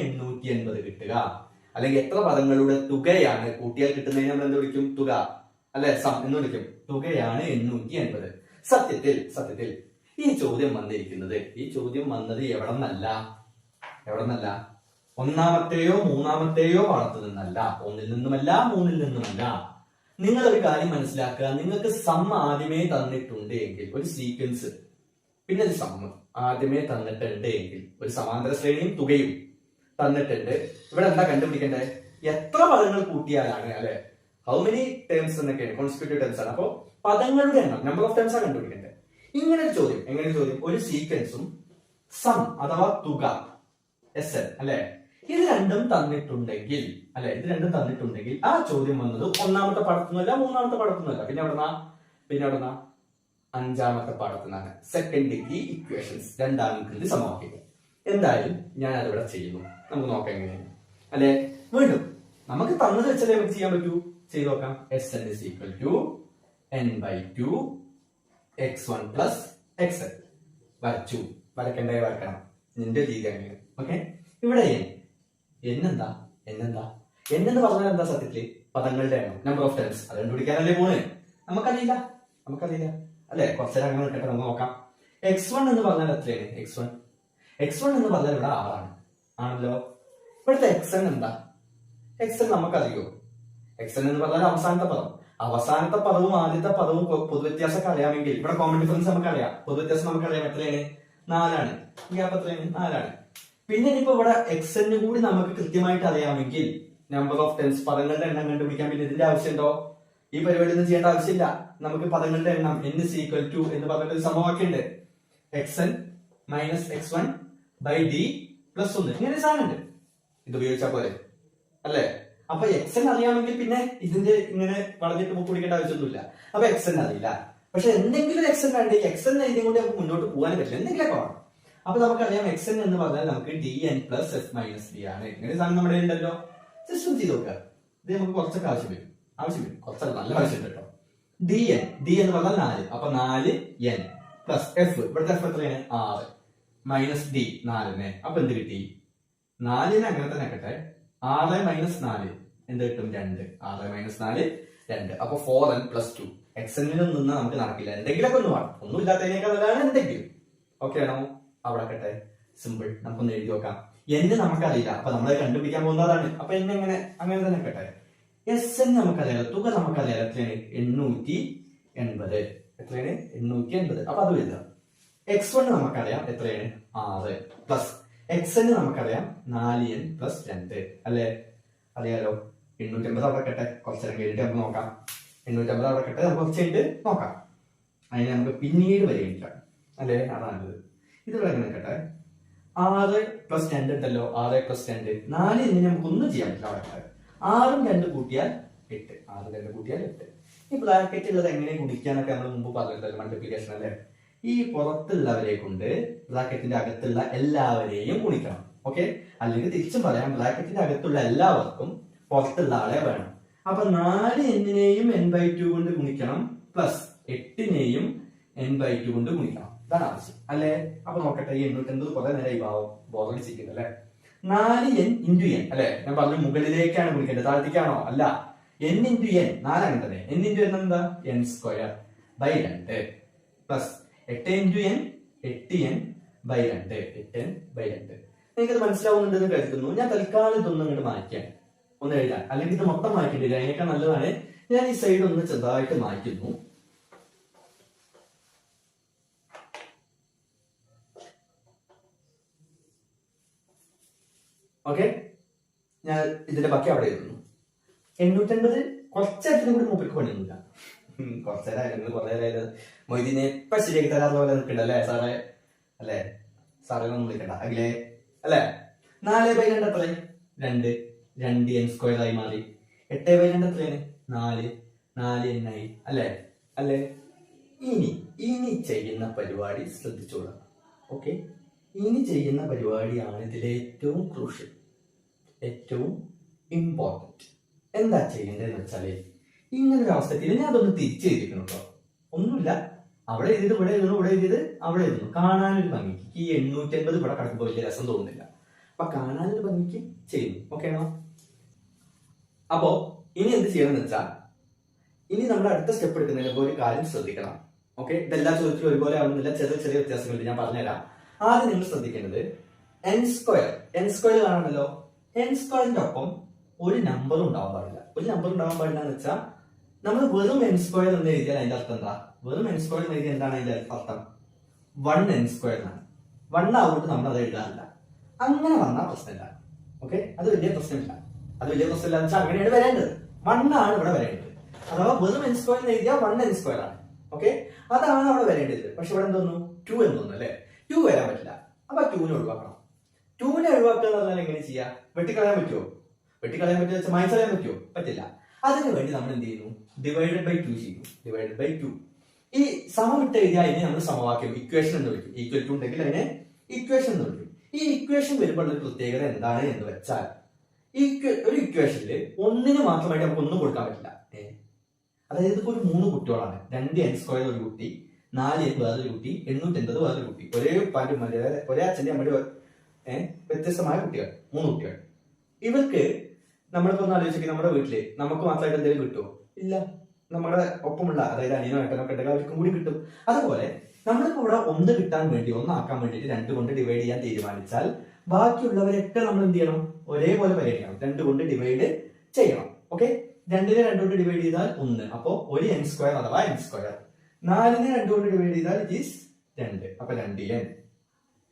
880 കിട്ടുക? അല്ലെങ്കിൽ എത്ര പദങ്ങളുടെ തുകയാണ് കൂട്ടിയാൽ കിട്ടുന്നതിന് നമ്മൾ എന്ത് വിളിക്കും? തുക അല്ലെ, സം എന്ന് വിളിക്കും. തുകയാണ് 880. സത്യത്തിൽ ഈ ചോദ്യം വന്നത് എവിടെ നിന്നല്ല, ഒന്നാമത്തെയോ മൂന്നാമത്തെയോ പാഠത്തു നിന്നല്ല, 1ൽ നിന്നുമല്ല 3ൽ നിന്നുമല്ല. നിങ്ങൾ ഒരു കാര്യം മനസ്സിലാക്കുക. നിങ്ങൾക്ക് സം ആദ്യമേ തന്നിട്ടുണ്ട് എങ്കിൽ, ഒരു സീക്വൻസ് പിന്നെ ഒരു സം ആദ്യമേ തന്നിട്ടുണ്ട് എങ്കിൽ, ഒരു സമാന്തര ശ്രേണിയും തുകയും തന്നിട്ടുണ്ട്. ഇവിടെ എന്താ കണ്ടുപിടിക്കേണ്ടത്? എത്ര പദങ്ങൾ കൂട്ടിയാലാണ്, അല്ലെ, ഹൗ മെനി ടേംസ് എന്നൊക്കെയാണ്, കോൺസിക്യൂട്ടീവ് ടേംസ് ആണ്. അപ്പൊ പദങ്ങളുടെ എണ്ണം, നമ്പർ ഓഫ് ടേംസ് ആണ് കണ്ടുപിടിക്കേണ്ടത്. ഇങ്ങനെ ഒരു ചോദ്യം, ഒരു സീക്വൻസും സം അഥവാ തുക SN അല്ലെ, ഇത് രണ്ടും തന്നിട്ടുണ്ടെങ്കിൽ ആ ചോദ്യം വന്നത് ഒന്നാമത്തെ പാഠത്തുനിന്നല്ല, മൂന്നാമത്തെ പാഠത്തുനിന്നല്ല, പിന്നെ എവിടെന്നാ? 5ാമത്തെ പാഠത്തുനിന്നാണ്. സെക്കൻഡ് ഡിഗ്രി ഇക്വേഷൻസ്, രണ്ടാമത്തെ സമവാക്യങ്ങൾ. എന്തായാലും ഞാൻ അതിവിടെ ചെയ്യുന്നു. നമുക്ക് നോക്കാം എങ്ങനെയാണ് അല്ലെ. വീണ്ടും നമുക്ക് തന്നത് വെച്ചാലേ നമുക്ക് ചെയ്യാൻ പറ്റൂ. ചെയ്ത് നോക്കാം. SN is equal to n/2 x1 plus xn. വരക്കണം. നിന്റെ രീതി അങ്ങനെ. ഓക്കെ, ഇവിടെ എന്നെന്താ എന്നെന്ന് പറഞ്ഞാൽ എന്താ? സത്യത്തില് പദങ്ങളുടെ എണ്ണം, നമ്പർ ഓഫ് ടേംസ്. അത് കണ്ടുപിടിക്കാനല്ലേ പോണ്. നമുക്കറിയില്ല അല്ലെ. കുറച്ചേരം അങ്ങനെ കിട്ടട്ടെ, നമുക്ക് നോക്കാം. x1 എന്ന് പറഞ്ഞാൽ എത്രയാണ്? x1 എന്ന് പറഞ്ഞാൽ ഇവിടെ 6 ആണല്ലോ. ഇവിടുത്തെ xn എന്താ? xn നമുക്കറിയോ? xn എന്ന് പറഞ്ഞാൽ അവസാനത്തെ പദവും ആദ്യത്തെ പദവും പൊതുവ്യത്യാസമൊക്കെ അറിയാമെങ്കിൽ, ഇവിടെ കോമൺ ഡിഫറൻസ് നമുക്കറിയാം, പൊതുവ്യത്യാസം നമുക്കറിയാം. എത്രയാണ്? 4 ഗ്യാപ്പ് എത്രയാണ്? 4. പിന്നെ ഇനിയിപ്പോ ഇവിടെ xn കൂടി നമുക്ക് കൃത്യമായിട്ട് അറിയാമെങ്കിൽ, നമ്പർ ഓഫ് ടേംസ്, പദങ്ങളുടെ എണ്ണം കണ്ടുപിടിക്കാൻ പിന്നെ ഇതിന്റെ ആവശ്യമുണ്ടോ? ഈ പരിപാടി ഒന്നും ചെയ്യേണ്ട ആവശ്യമില്ല. നമുക്ക് പദങ്ങളുടെ എണ്ണം n is equal to എന്ന് പറഞ്ഞിട്ട് ഒരു സമവാക്യമുണ്ട്. xn minus x1 by d plus 1 ഇങ്ങനെ സാധനമുണ്ട്. ഇത് ഉപയോഗിച്ചാൽ പോലെ അല്ലേ? അപ്പൊ xn അറിയാമെങ്കിൽ പിന്നെ ഇതിന്റെ ഇങ്ങനെ വളഞ്ഞിട്ട് കുടിക്കേണ്ട ആവശ്യമൊന്നുമില്ല. അപ്പൊ xn അറിയില്ല, പക്ഷെ എന്തെങ്കിലും xn വേണ്ടെങ്കിൽ xn എഴുതി കൊണ്ട് നമുക്ക് മുന്നോട്ട് പോകാൻ പറ്റില്ല, എന്തെങ്കിലുമൊക്കെ വേണം. അപ്പൊ നമുക്കറിയാം xn എന്ന് പറഞ്ഞാൽ നമുക്ക് dn plus f minus d ആണ്. ഇങ്ങനെ സാധനം നമ്മുടെ ഉണ്ടല്ലോ. ജസ്റ്റ് ഒന്ന് ചെയ്ത് നോക്കുക. ഇത് നമുക്ക് കുറച്ചൊക്കെ ആവശ്യം വരും, കുറച്ചല്ല നല്ല ആവശ്യമുണ്ട് കേട്ടോ. d എന്ന് പറഞ്ഞാൽ 4, അപ്പൊ 4n പ്ലസ് f, ഇവിടുത്തെ f എത്രയാണ് 6 മൈനസ് d 4നെ, അപ്പൊ എന്ത് കിട്ടി? 4ന് അങ്ങനെ തന്നെ ആക്കട്ടെ. 6 മൈനസ് 4 എന്ത് കിട്ടും? 2. 6 മൈനസ് 4 2, അപ്പൊ 4n പ്ലസ് 2. xnൽ നിന്ന് നമുക്ക് നടക്കില്ല, എന്തെങ്കിലുമൊക്കെ ഒന്ന് വേണം. ഒന്നും ഇല്ലാത്തതിനേക്കാൾ നല്ലതാണ് എന്തെങ്കിലും. ഓക്കെ ആണോ? അവിടെ ആക്കട്ടെ. സിമ്പിൾ. നമുക്കൊന്ന് എഴുതി നോക്കാം. n നമുക്കറിയില്ല, അപ്പൊ നമ്മളെ കണ്ടുപിടിക്കാൻ പോകുന്നതാണ്. അപ്പൊ n എങ്ങനെ അങ്ങനെ തന്നെ ആക്കട്ടെ. Sn നമുക്കറിയാലോ, തുക നമുക്കറിയാലോ. എത്രയാണ്? 880. എത്രയാണ്? 880. അപ്പൊ അത് എഴുതാം. x1 നമുക്കറിയാം എത്രയാണ്? 6 പ്ലസ് xn നമുക്കറിയാം 4n പ്ലസ് 2 അല്ലെ? അറിയാലോ. 880 അവിടെ കട്ടെ. കുറച്ചേരം കഴിഞ്ഞിട്ട് നമുക്ക് നോക്കാം. 850 അവിടെ കട്ടെ, നമുക്ക് കുറച്ച് കഴിഞ്ഞിട്ട് നോക്കാം. അതിന് നമുക്ക് പിന്നീട് പരിഗണിക്കാം അല്ലെ? അതാണിത്. ഇത് ഇവിടെ എങ്ങനെ കട്ടെ. 6 പ്ലസ് 2 ഉണ്ടല്ലോ. 6 പ്ലസ് 2 4 ഇനി നമുക്ക് ഒന്നും ചെയ്യാൻ പറ്റില്ല. അവിടെ 6ഉം 2 കൂട്ടിയാൽ 8. 6 2 കൂട്ടിയാൽ 8. ഈ ബ്രാക്കറ്റ് ഉള്ളത് എങ്ങനെ ഗുണിക്കാനൊക്കെ നമ്മൾ മുമ്പ് പറഞ്ഞിട്ടല്ലോ, മൾട്ടിപ്ലിക്കേഷൻ അല്ലേ? ഈ പുറത്തുള്ളവരെ കൊണ്ട് ബ്രാക്കറ്റിന്റെ അകത്തുള്ള എല്ലാവരെയും ഗുണിക്കണം. ഓക്കെ? അല്ലെങ്കിൽ തിരിച്ചും പറയാം, ബ്രാക്കറ്റിന്റെ അകത്തുള്ള എല്ലാവർക്കും പുറത്തുള്ള ആളെ വേണം. അപ്പൊ 4n-നെയും n/2 കൊണ്ട് ഗുണിക്കണം, പ്ലസ് 8-നെയും n/2 കൊണ്ട് ഗുണിക്കണം. ഇതാണ് ആവശ്യം അല്ലെ? അപ്പൊ നോക്കട്ടെ. ഈ 880 കുറെ നേരം ബോധടിച്ചിരിക്കുന്നത് അല്ലെ? 4n ഇൻറ്റു n അല്ലെ? ഞാൻ പറഞ്ഞു മുകളിലേക്കാണ് ഗുണിക്കേണ്ടത്, താഴ്ത്തിക്കാണോ? അല്ല. n ഇൻറ്റു n 4 അങ്ങനെ തന്നെ. n ഇൻറ്റു n എന്താ? n square by 2 plus 8 into n 8n by 2. 8n by 2. എനിക്കത് മനസ്സിലാവുന്നുണ്ടെന്ന് കരുതുന്നു. ഞാൻ തൽക്കാലം ഇതൊന്നും അങ്ങോട്ട് മാറ്റാൻ ഒന്ന് എഴുതാൻ, അല്ലെങ്കിൽ ഇത് മൊത്തം മാറ്റേണ്ടി വരും. അതിനേക്കാൾ നല്ലതാണ് ഞാൻ ഈ സൈഡ് ഒന്ന് ചെറുതായിട്ട് മാറ്റുന്നു. ഓക്കെ, ഞാൻ ഇതിന്റെ ബാക്കി അവിടെ എഴുതുന്നു. 850 കുറച്ചേരത്തിനും കൂടി മൂപ്പർക്ക് പണിയൊന്നുമില്ല. കുറച്ചേരായാലും കുറെ നേരം മൊയ്തീനെ ഇപ്പൊ ശരിയാക്കി തരാത്ത പോലെ നിൽക്കണ്ടല്ലേ സാറേ? അല്ലെ? സാറേ ഒന്നും വിളിക്കണ്ട അഖിലേ അല്ലെ? 4/2 എത്രയാണ്? 2. 2n സ്ക്വയർ ആയി മാറി. 8/2 എത്രയാണ്? 4. 4n ആയി അല്ലെ? അല്ലെ? ഇനി ചെയ്യുന്ന പരിപാടി ശ്രദ്ധിച്ചോളാം. ഓക്കെ, ഇനി ചെയ്യുന്ന പരിപാടിയാണ് ഇതിലെ ഏറ്റവും ക്രൂഷ്യൽ, ഏറ്റവും ഇമ്പോർട്ടന്റ്. എന്താ ചെയ്യേണ്ടതെന്ന് വെച്ചാല്, ഇങ്ങനൊരു അവസ്ഥയിൽ ഞാൻ അതൊന്ന് തിരിച്ചെഴുതിക്കണം കേട്ടോ. ഒന്നുമില്ല, അവിടെ എഴുതിയത് ഇവിടെ എഴുതുന്നു, ഇവിടെ എഴുതിയത് അവിടെ എഴുതുന്നു. കാണാനൊരു ഭംഗിക്ക് ഈ 850 ഇവിടെ കിടക്കുമ്പോൾ വലിയ രസം തോന്നുന്നില്ല. അപ്പൊ കാണാനൊരു ഭംഗിക്ക് ചെയ്യുന്നു. ഓക്കെ ആണോ? അപ്പോ ഇനി എന്ത് ചെയ്യണമെന്ന് വെച്ചാൽ, ഇനി നമ്മുടെ അടുത്ത സ്റ്റെപ്പ് എടുക്കുന്നതിന് ഒരു കാര്യം ശ്രദ്ധിക്കണം. ഓക്കെ, ഇതെല്ലാ ചോദ്യത്തിലും ഒരുപോലെ ആവുന്നില്ല, ചെറിയ ചെറിയ വ്യത്യാസങ്ങളുണ്ട്. ഞാൻ പറഞ്ഞുതരാം. ആദ്യം നിങ്ങൾ ശ്രദ്ധിക്കേണ്ടത് n സ്ക്വയർ കാണണമല്ലോ. n സ്ക്വയറിന്റെ ഒപ്പം ഒരു നമ്പർ ഉണ്ടാവാൻ പാടില്ല. ഒരു നമ്പർ ഉണ്ടാവാൻ പാടില്ല എന്ന് വെച്ചാൽ, നമ്മൾ വെറും n സ്ക്വയർ എന്ന് എഴുതിയാൽ അതിന്റെ അർത്ഥം എന്താ? വെറും n സ്ക്വയർ എന്ന് എഴുതിയാൽ എന്താണ് അതിന്റെ അർത്ഥം? 1n സ്ക്വയർ ആണ്. 1 ആവുകൊണ്ട് നമ്മൾ അത് എഴുതാറില്ല. അങ്ങനെ വന്നാൽ പ്രശ്നമില്ല. ഓക്കെ, അത് വലിയ പ്രശ്നമില്ല. അത് വലിയ പ്രശ്നമില്ല എന്ന് വെച്ചാൽ അങ്ങനെയാണ് വരേണ്ടത്. 1 ആണ് ഇവിടെ വരേണ്ടത്. അഥവാ വെറും n സ്ക്വയർ എന്ന് എഴുതിയാൽ 1n സ്ക്വയർ ആണ്. ഓക്കെ, അതാണ് അവിടെ വരേണ്ടത്. പക്ഷെ ഇവിടെ എന്തോന്നു? 2 എന്ന് തോന്നുന്നു അല്ലെ? 2 വരാൻ പറ്റില്ല. അപ്പൊ 2നെ ഒഴിവാക്കണം. 2നെ ഒഴിവാക്കുക എന്ന് പറഞ്ഞാൽ എങ്ങനെ ചെയ്യാം? വെട്ടിക്കളയാൻ പറ്റുമോ? വെട്ടിക്കളയാൻ പറ്റുമോ വെച്ചാൽ മായ്ച്ചളയാൻ പറ്റുമോ? പറ്റില്ല. അതിനു വേണ്ടി നമ്മൾ എന്ത് ചെയ്യുന്നു? ഡിവൈഡഡ് ബൈ 2 ചെയ്യും. Divided by 2. ഈ സമം ഇട്ട് എഴുതിയാൽ അതിനെ നമ്മൾ സമവാക്യം, ഇക്വേഷൻ എന്ന് വിളിക്കും. ഈക്വൽ ടു ഉണ്ടെങ്കിൽ അതിനെ ഇക്വേഷൻ എന്ന് വിളിക്കും. ഈ ഇക്വേഷൻ വരുമ്പോൾ ഒരു പ്രത്യേകത എന്താണ് എന്ന് വെച്ചാൽ, ഒരു ഇക്വേഷനിൽ ഒന്നിന് മാത്രമായിട്ട് നമുക്ക് ഒന്നും കൊടുക്കാൻ പറ്റില്ല. അതായത് ഇപ്പൊ ഒരു 3 കുട്ടികളാണ്. 2n സ്ക്വയർ ഒരു കുട്ടി, 4n വേറൊരു കുട്ടി, 880 വേറൊരു കുട്ടി. ഒരേ ഉപ്പാന്റെ ഒരേ അച്ഛന്റെ അമ്മയുടെ വ്യത്യസ്തമായ കുട്ടികൾ, 3 കുട്ടികൾ. ഇവർക്ക് നമ്മളിപ്പോ ഒന്ന് ആലോചിക്കുക, നമ്മുടെ വീട്ടില് നമുക്ക് മാത്രമായിട്ട് എന്തെങ്കിലും കിട്ടുമോ? ഇല്ല. നമ്മുടെ ഒപ്പമുള്ള, അതായത് അനിയനോ ഏട്ടനോ ഉണ്ടെങ്കിൽ അവർക്കും കൂടി കിട്ടും. അതുപോലെ നമ്മളിപ്പോ ഇവിടെ 1 കിട്ടാൻ വേണ്ടി, 1 ആക്കാൻ വേണ്ടിയിട്ട് 2 കൊണ്ട് ഡിവൈഡ് ചെയ്യാൻ തീരുമാനിച്ചാൽ, ബാക്കിയുള്ളവരൊക്കെ നമ്മൾ എന്ത് ചെയ്യണം? ഒരേപോലെ പരിഗണിക്കണം. 2 കൊണ്ട് ഡിവൈഡ് ചെയ്യണം. ഓക്കെ, 2നെ 2 കൊണ്ട് ഡിവൈഡ് ചെയ്താൽ 1, അപ്പോ ഒരു n സ്ക്വയർ അഥവാ n സ്ക്വയർ. 4നെ 2 കൊണ്ട് ഡിവൈഡ് ചെയ്താൽ ഇറ്റ് ഈസ് 2, അപ്പൊ 2n.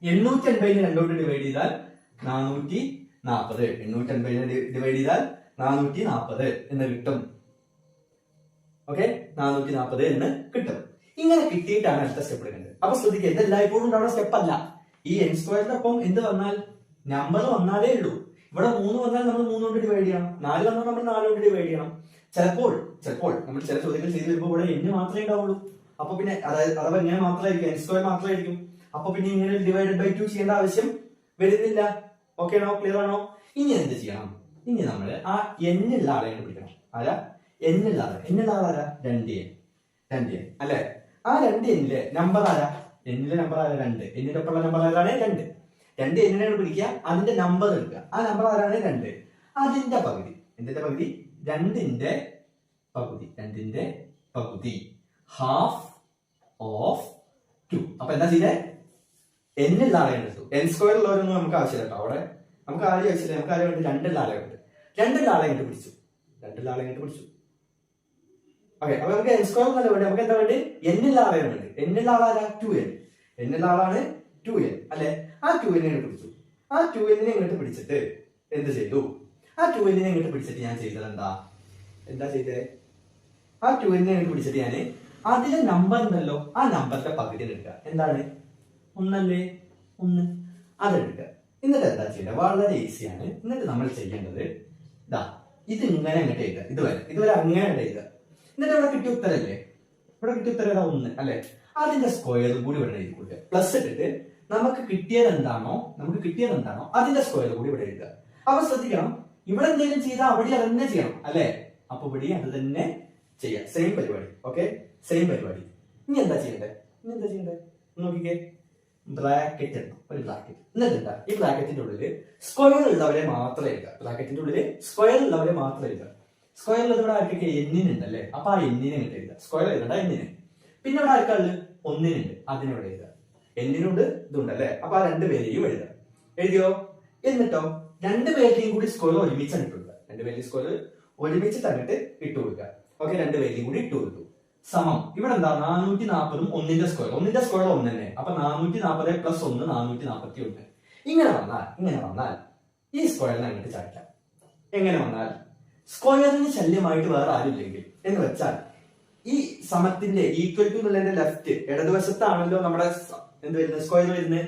880നെ 2 കൊണ്ട് ഡിവൈഡ് ചെയ്താൽ 440. 880നെ ഡിവൈഡ് ചെയ്താൽ 440 എന്ന് കിട്ടും. ഓക്കെ 440 എന്ന് കിട്ടും. ഇങ്ങനെ കിട്ടിയിട്ടാണ് അടുത്ത സ്റ്റെപ്പ് എടുക്കേണ്ടത്. അപ്പൊ ശ്രദ്ധിക്കുക, ഇത് എല്ലായ്പ്പോഴും ഉണ്ടാവുന്ന സ്റ്റെപ്പ് അല്ല. ഈ n സ്ക്വയറിന്റെ ഒപ്പം എന്ത് വന്നാൽ നമ്പർ വന്നാലേ ഉള്ളൂ. ഇവിടെ 3 വന്നാൽ നമ്മൾ 3 കൊണ്ട് ഡിവൈഡ് ചെയ്യണം, 4 വന്നാൽ നമ്മൾ 4 കൊണ്ട് ഡിവൈഡ് ചെയ്യണം. ചിലപ്പോൾ നമ്മൾ ചില ചോദ്യങ്ങൾ ചെയ്ത് വരുമ്പോൾ ഇവിടെ n മാത്രമേ ഉണ്ടാവുള്ളൂ. അപ്പൊ പിന്നെ അഥവാ ഇങ്ങനെ മാത്രമായിരിക്കും, n സ്ക്വയർ മാത്രമായിരിക്കും. അപ്പൊ പിന്നെ ഇങ്ങനെ ഡിവൈഡഡ് ബൈ 2 ചെയ്യേണ്ട ആവശ്യം വരുന്നില്ല. ഓക്കെ ആണോ? ക്ലിയർ ആണോ? ഇനി എന്ത് ചെയ്യണം? ഇനി നമ്മൾ ആ n ഉള്ള ആളെ പിടിക്കണം. ആരാ n ഉള്ള ആള്? n ഉള്ള ആളാരാ? 2n അല്ലെ? ആ 2n നമ്പർ ആരാ? n നമ്പർ ആരാ? 2. n ഒപ്പമുള്ള നമ്പർ ആരാണ്? 2. 2 n പിടിക്കുക, അതിന്റെ നമ്പർ എടുക്കുക. ആ നമ്പർ ആരാണ്? 2. അതിന്റെ പകുതി. എന്തിന്റെ പകുതി? 2ന്റെ പകുതി ഹാഫ് ഓഫ് 2. അപ്പൊ എന്താ ചെയ്തേ? n ഉള്ള ആളെ എടുത്തു. n സ്ക്വയർ ഉള്ളവരൊന്നും നമുക്ക് ആവശ്യമില്ല കേട്ടോ. അവിടെ നമുക്ക് ആരും ആവശ്യമില്ല. നമുക്ക് ആരും വേണ്ടി 2 ഉള്ള ആളെ ഉണ്ട്. 2 ഉള്ള ആളെ ഇങ്ങോട്ട് പിടിച്ചു. ഓക്കെ, അപ്പൊ നമുക്ക് n സ്ക്വയർ എന്നല്ല വേണ്ടി, നമുക്ക് എന്താ വേണ്ടി? n ഉള്ള ആളെ വേണ്ടി. n ഉള്ള ആളാരാ? 2n. n ഉള്ള ആളാണ് 2n അല്ലെ? ആ 2n പിടിച്ചു. ആ 2n ഇങ്ങോട്ട് പിടിച്ചിട്ട് എന്ത് ചെയ്തു? ആ 2n ഇങ്ങോട്ട് പിടിച്ചിട്ട് ഞാൻ ചെയ്തത് എന്താ ചെയ്തേ? ആ 2n ഇങ്ങോട്ട് പിടിച്ചിട്ട് ഞാൻ അതിലെ നമ്പർ ഉണ്ടല്ലോ, ആ നമ്പറിന്റെ പകുതി എടുക്കുക. എന്താണ്? 1 അല്ലേ? 1 അതെടുക്കുക. എന്നിട്ട് എന്താ ചെയ്യേണ്ടത്? വളരെ ഈസിയാണ്. എന്നിട്ട് നമ്മൾ ചെയ്യേണ്ടത് ഇത് ഇങ്ങനെ അങ്ങോട്ട് എഴുതുക. ഇതുവരെ അങ്ങനെ എഴുതുക. എന്നിട്ട് ഇവിടെ കിട്ടിയ ഉത്തരല്ലേ? ഇവിടെ കിട്ടിയ ഉത്തരം 1 അല്ലെ? അതിന്റെ സ്ക്വയർ കൂടി ഇവിടെ എഴുതി കൊടുക്കുക. പ്ലസ് ഇട്ടിട്ട് നമുക്ക് കിട്ടിയത് എന്താണോ അതിന്റെ സ്ക്വയർ കൂടി ഇവിടെ എഴുതുക. അപ്പൊ ശ്രദ്ധിക്കണം, ഇവിടെ എന്തെങ്കിലും ചെയ്താൽ അവിടെ അത് തന്നെ ചെയ്യണം അല്ലെ? അപ്പൊ ഇവിടെ അത് തന്നെ ചെയ്യാം. സെയിം പരിപാടി. ഓക്കെ, സെയിം പരിപാടി. ഇനി എന്താ ചെയ്യണ്ടേ? നോക്കിക്കേ, ബ്രാക്കറ്റ് ഇടണം. ഒരു ബ്രാക്കറ്റ്. എന്നിട്ട് എന്താ? ഈ ബ്രാക്കറ്റിന്റെ ഉള്ളില് സ്ക്വയർ ഉള്ളവരെ മാത്രമേ എഴുതുക. സ്ക്വയർ ഉള്ളത് ഇവിടെ ആർക്കൊക്കെ? എന്നിനുണ്ടല്ലേ? അപ്പൊ ആ എന്നിനെ ഇങ്ങോട്ട് എഴുതുക. സ്ക്വയർ എഴുതണ്ട, എന്നിന്. പിന്നെ ഇവിടെ ആർക്കാള്? 1 അതിനോട് എഴുതുക. എന്നിനുണ്ട്, ഇതുണ്ടല്ലേ? അപ്പൊ ആ 2 പേരെയും എഴുതുക. എഴുതിയോ? എന്നിട്ടോ 2 പേരുടെയും കൂടി സ്ക്വയർ ഒരുമിച്ച് ഇട്ടുകൊടുക്കുക. 2 പേരുടെയും സ്ക്വയർ ഒരുമിച്ചിട്ട് അങ്ങോട്ട് ഇട്ട് കൊടുക്കുക. ഓക്കെ, 2 പേരെയും കൂടി ഇട്ട് കൊടുത്തു. സമം ഇവിടെ എന്താ? 440 1ന്റെ സ്ക്വയർ 1 തന്നെ. അപ്പൊ 440 പ്ലസ് 1 441. ഇങ്ങനെ വന്നാൽ ഈ സ്ക്വയറിനെ അങ്ങോട്ട് ചാടിക്കാം. എങ്ങനെ വന്നാൽ? സ്ക്വയറിന് ശല്യമായിട്ട് വേറെ ആരുമില്ലെങ്കിൽ എന്ന് വെച്ചാൽ ഈ സമത്തിന്റെ ഈക്വൽ ടു എന്നുള്ളതിന്റെ ലെഫ്റ്റ് ഇടതുവശത്താണല്ലോ നമ്മുടെ എന്ത് വരുന്നത്? സ്ക്വയർ വരുന്നത്.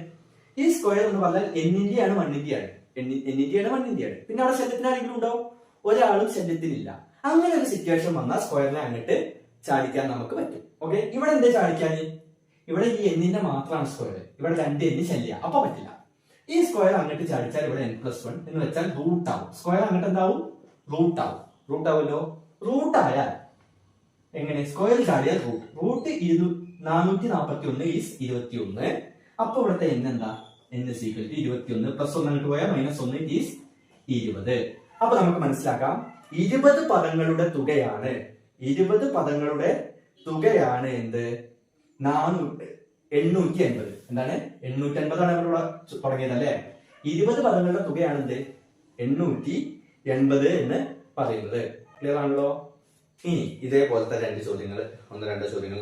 ഈ സ്ക്വയർ എന്ന് പറഞ്ഞാൽ എന്നിന്റെയാണ് 1ന്റെയാണ്. പിന്നെ അവിടെ ശല്യത്തിന് ആരെങ്കിലും ഉണ്ടാവും? ഒരാളും ശല്യത്തിനില്ല. അങ്ങനെ ഒരു സിറ്റുവേഷൻ വന്നാൽ സ്ക്വയറിനെ അങ്ങോട്ട് ചാടിക്കാൻ നമുക്ക് പറ്റും. ഓക്കെ, ഇവിടെ എന്താ ചാടിക്കാൻ? ഇവിടെ ഈ എന്നിന്റെ മാത്രമാണ് സ്ക്വയർ. ഇവിടെ 2n ശല്യ, അപ്പൊ പറ്റില്ല. ഈ സ്ക്വയർ അങ്ങോട്ട് ചാടിച്ചാൽ ഇവിടെ n+1 എന്ന് വെച്ചാൽ റൂട്ട് ആവും. സ്ക്വയർ അങ്ങോട്ട് എന്താവും? റൂട്ട് ആവുമല്ലോ. റൂട്ട് ആയാൽ എങ്ങനെ? സ്ക്വയർ ചാടിയാൽ റൂട്ട് 441 ഈസ് 21. അപ്പൊ ഇവിടുത്തെ n എന്താ? n = 21 പ്ലസ് 1 അങ്ങോട്ട് പോയാൽ -1 ഈസ് 20. അപ്പൊ നമുക്ക് മനസ്സിലാക്കാം 20 പദങ്ങളുടെ തുകയാണ് എന്ത്? 880. എന്താണ്? 880 ആണ് നമ്മളിവിടെ തുടങ്ങിയത് അല്ലെ? 20 പദങ്ങളുടെ തുകയാണ് എന്ത്? 880 എന്ന് പറയുന്നത്. ക്ലിയർ ആണല്ലോ? ഇനി ഇതേപോലത്തെ 2 ചോദ്യങ്ങൾ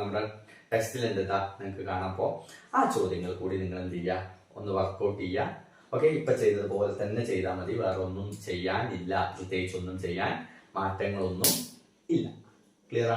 നമ്മുടെ ടെക്സ്റ്റിൽ എന്താ നിങ്ങൾക്ക് കാണാപ്പോ ആ ചോദ്യങ്ങൾ കൂടി നിങ്ങൾ എന്ത് ചെയ്യുക? ഒന്ന് വർക്ക്ഔട്ട് ചെയ്യുക. ഓക്കെ, ഇപ്പൊ ചെയ്തതുപോലെ തന്നെ ചെയ്താൽ മതി. വേറെ ഒന്നും ചെയ്യാനില്ല, പ്രത്യേകിച്ച് ഒന്നും ചെയ്യാൻ മാറ്റങ്ങളൊന്നും ഇല്ല. ക്ലിയർ ആണ്?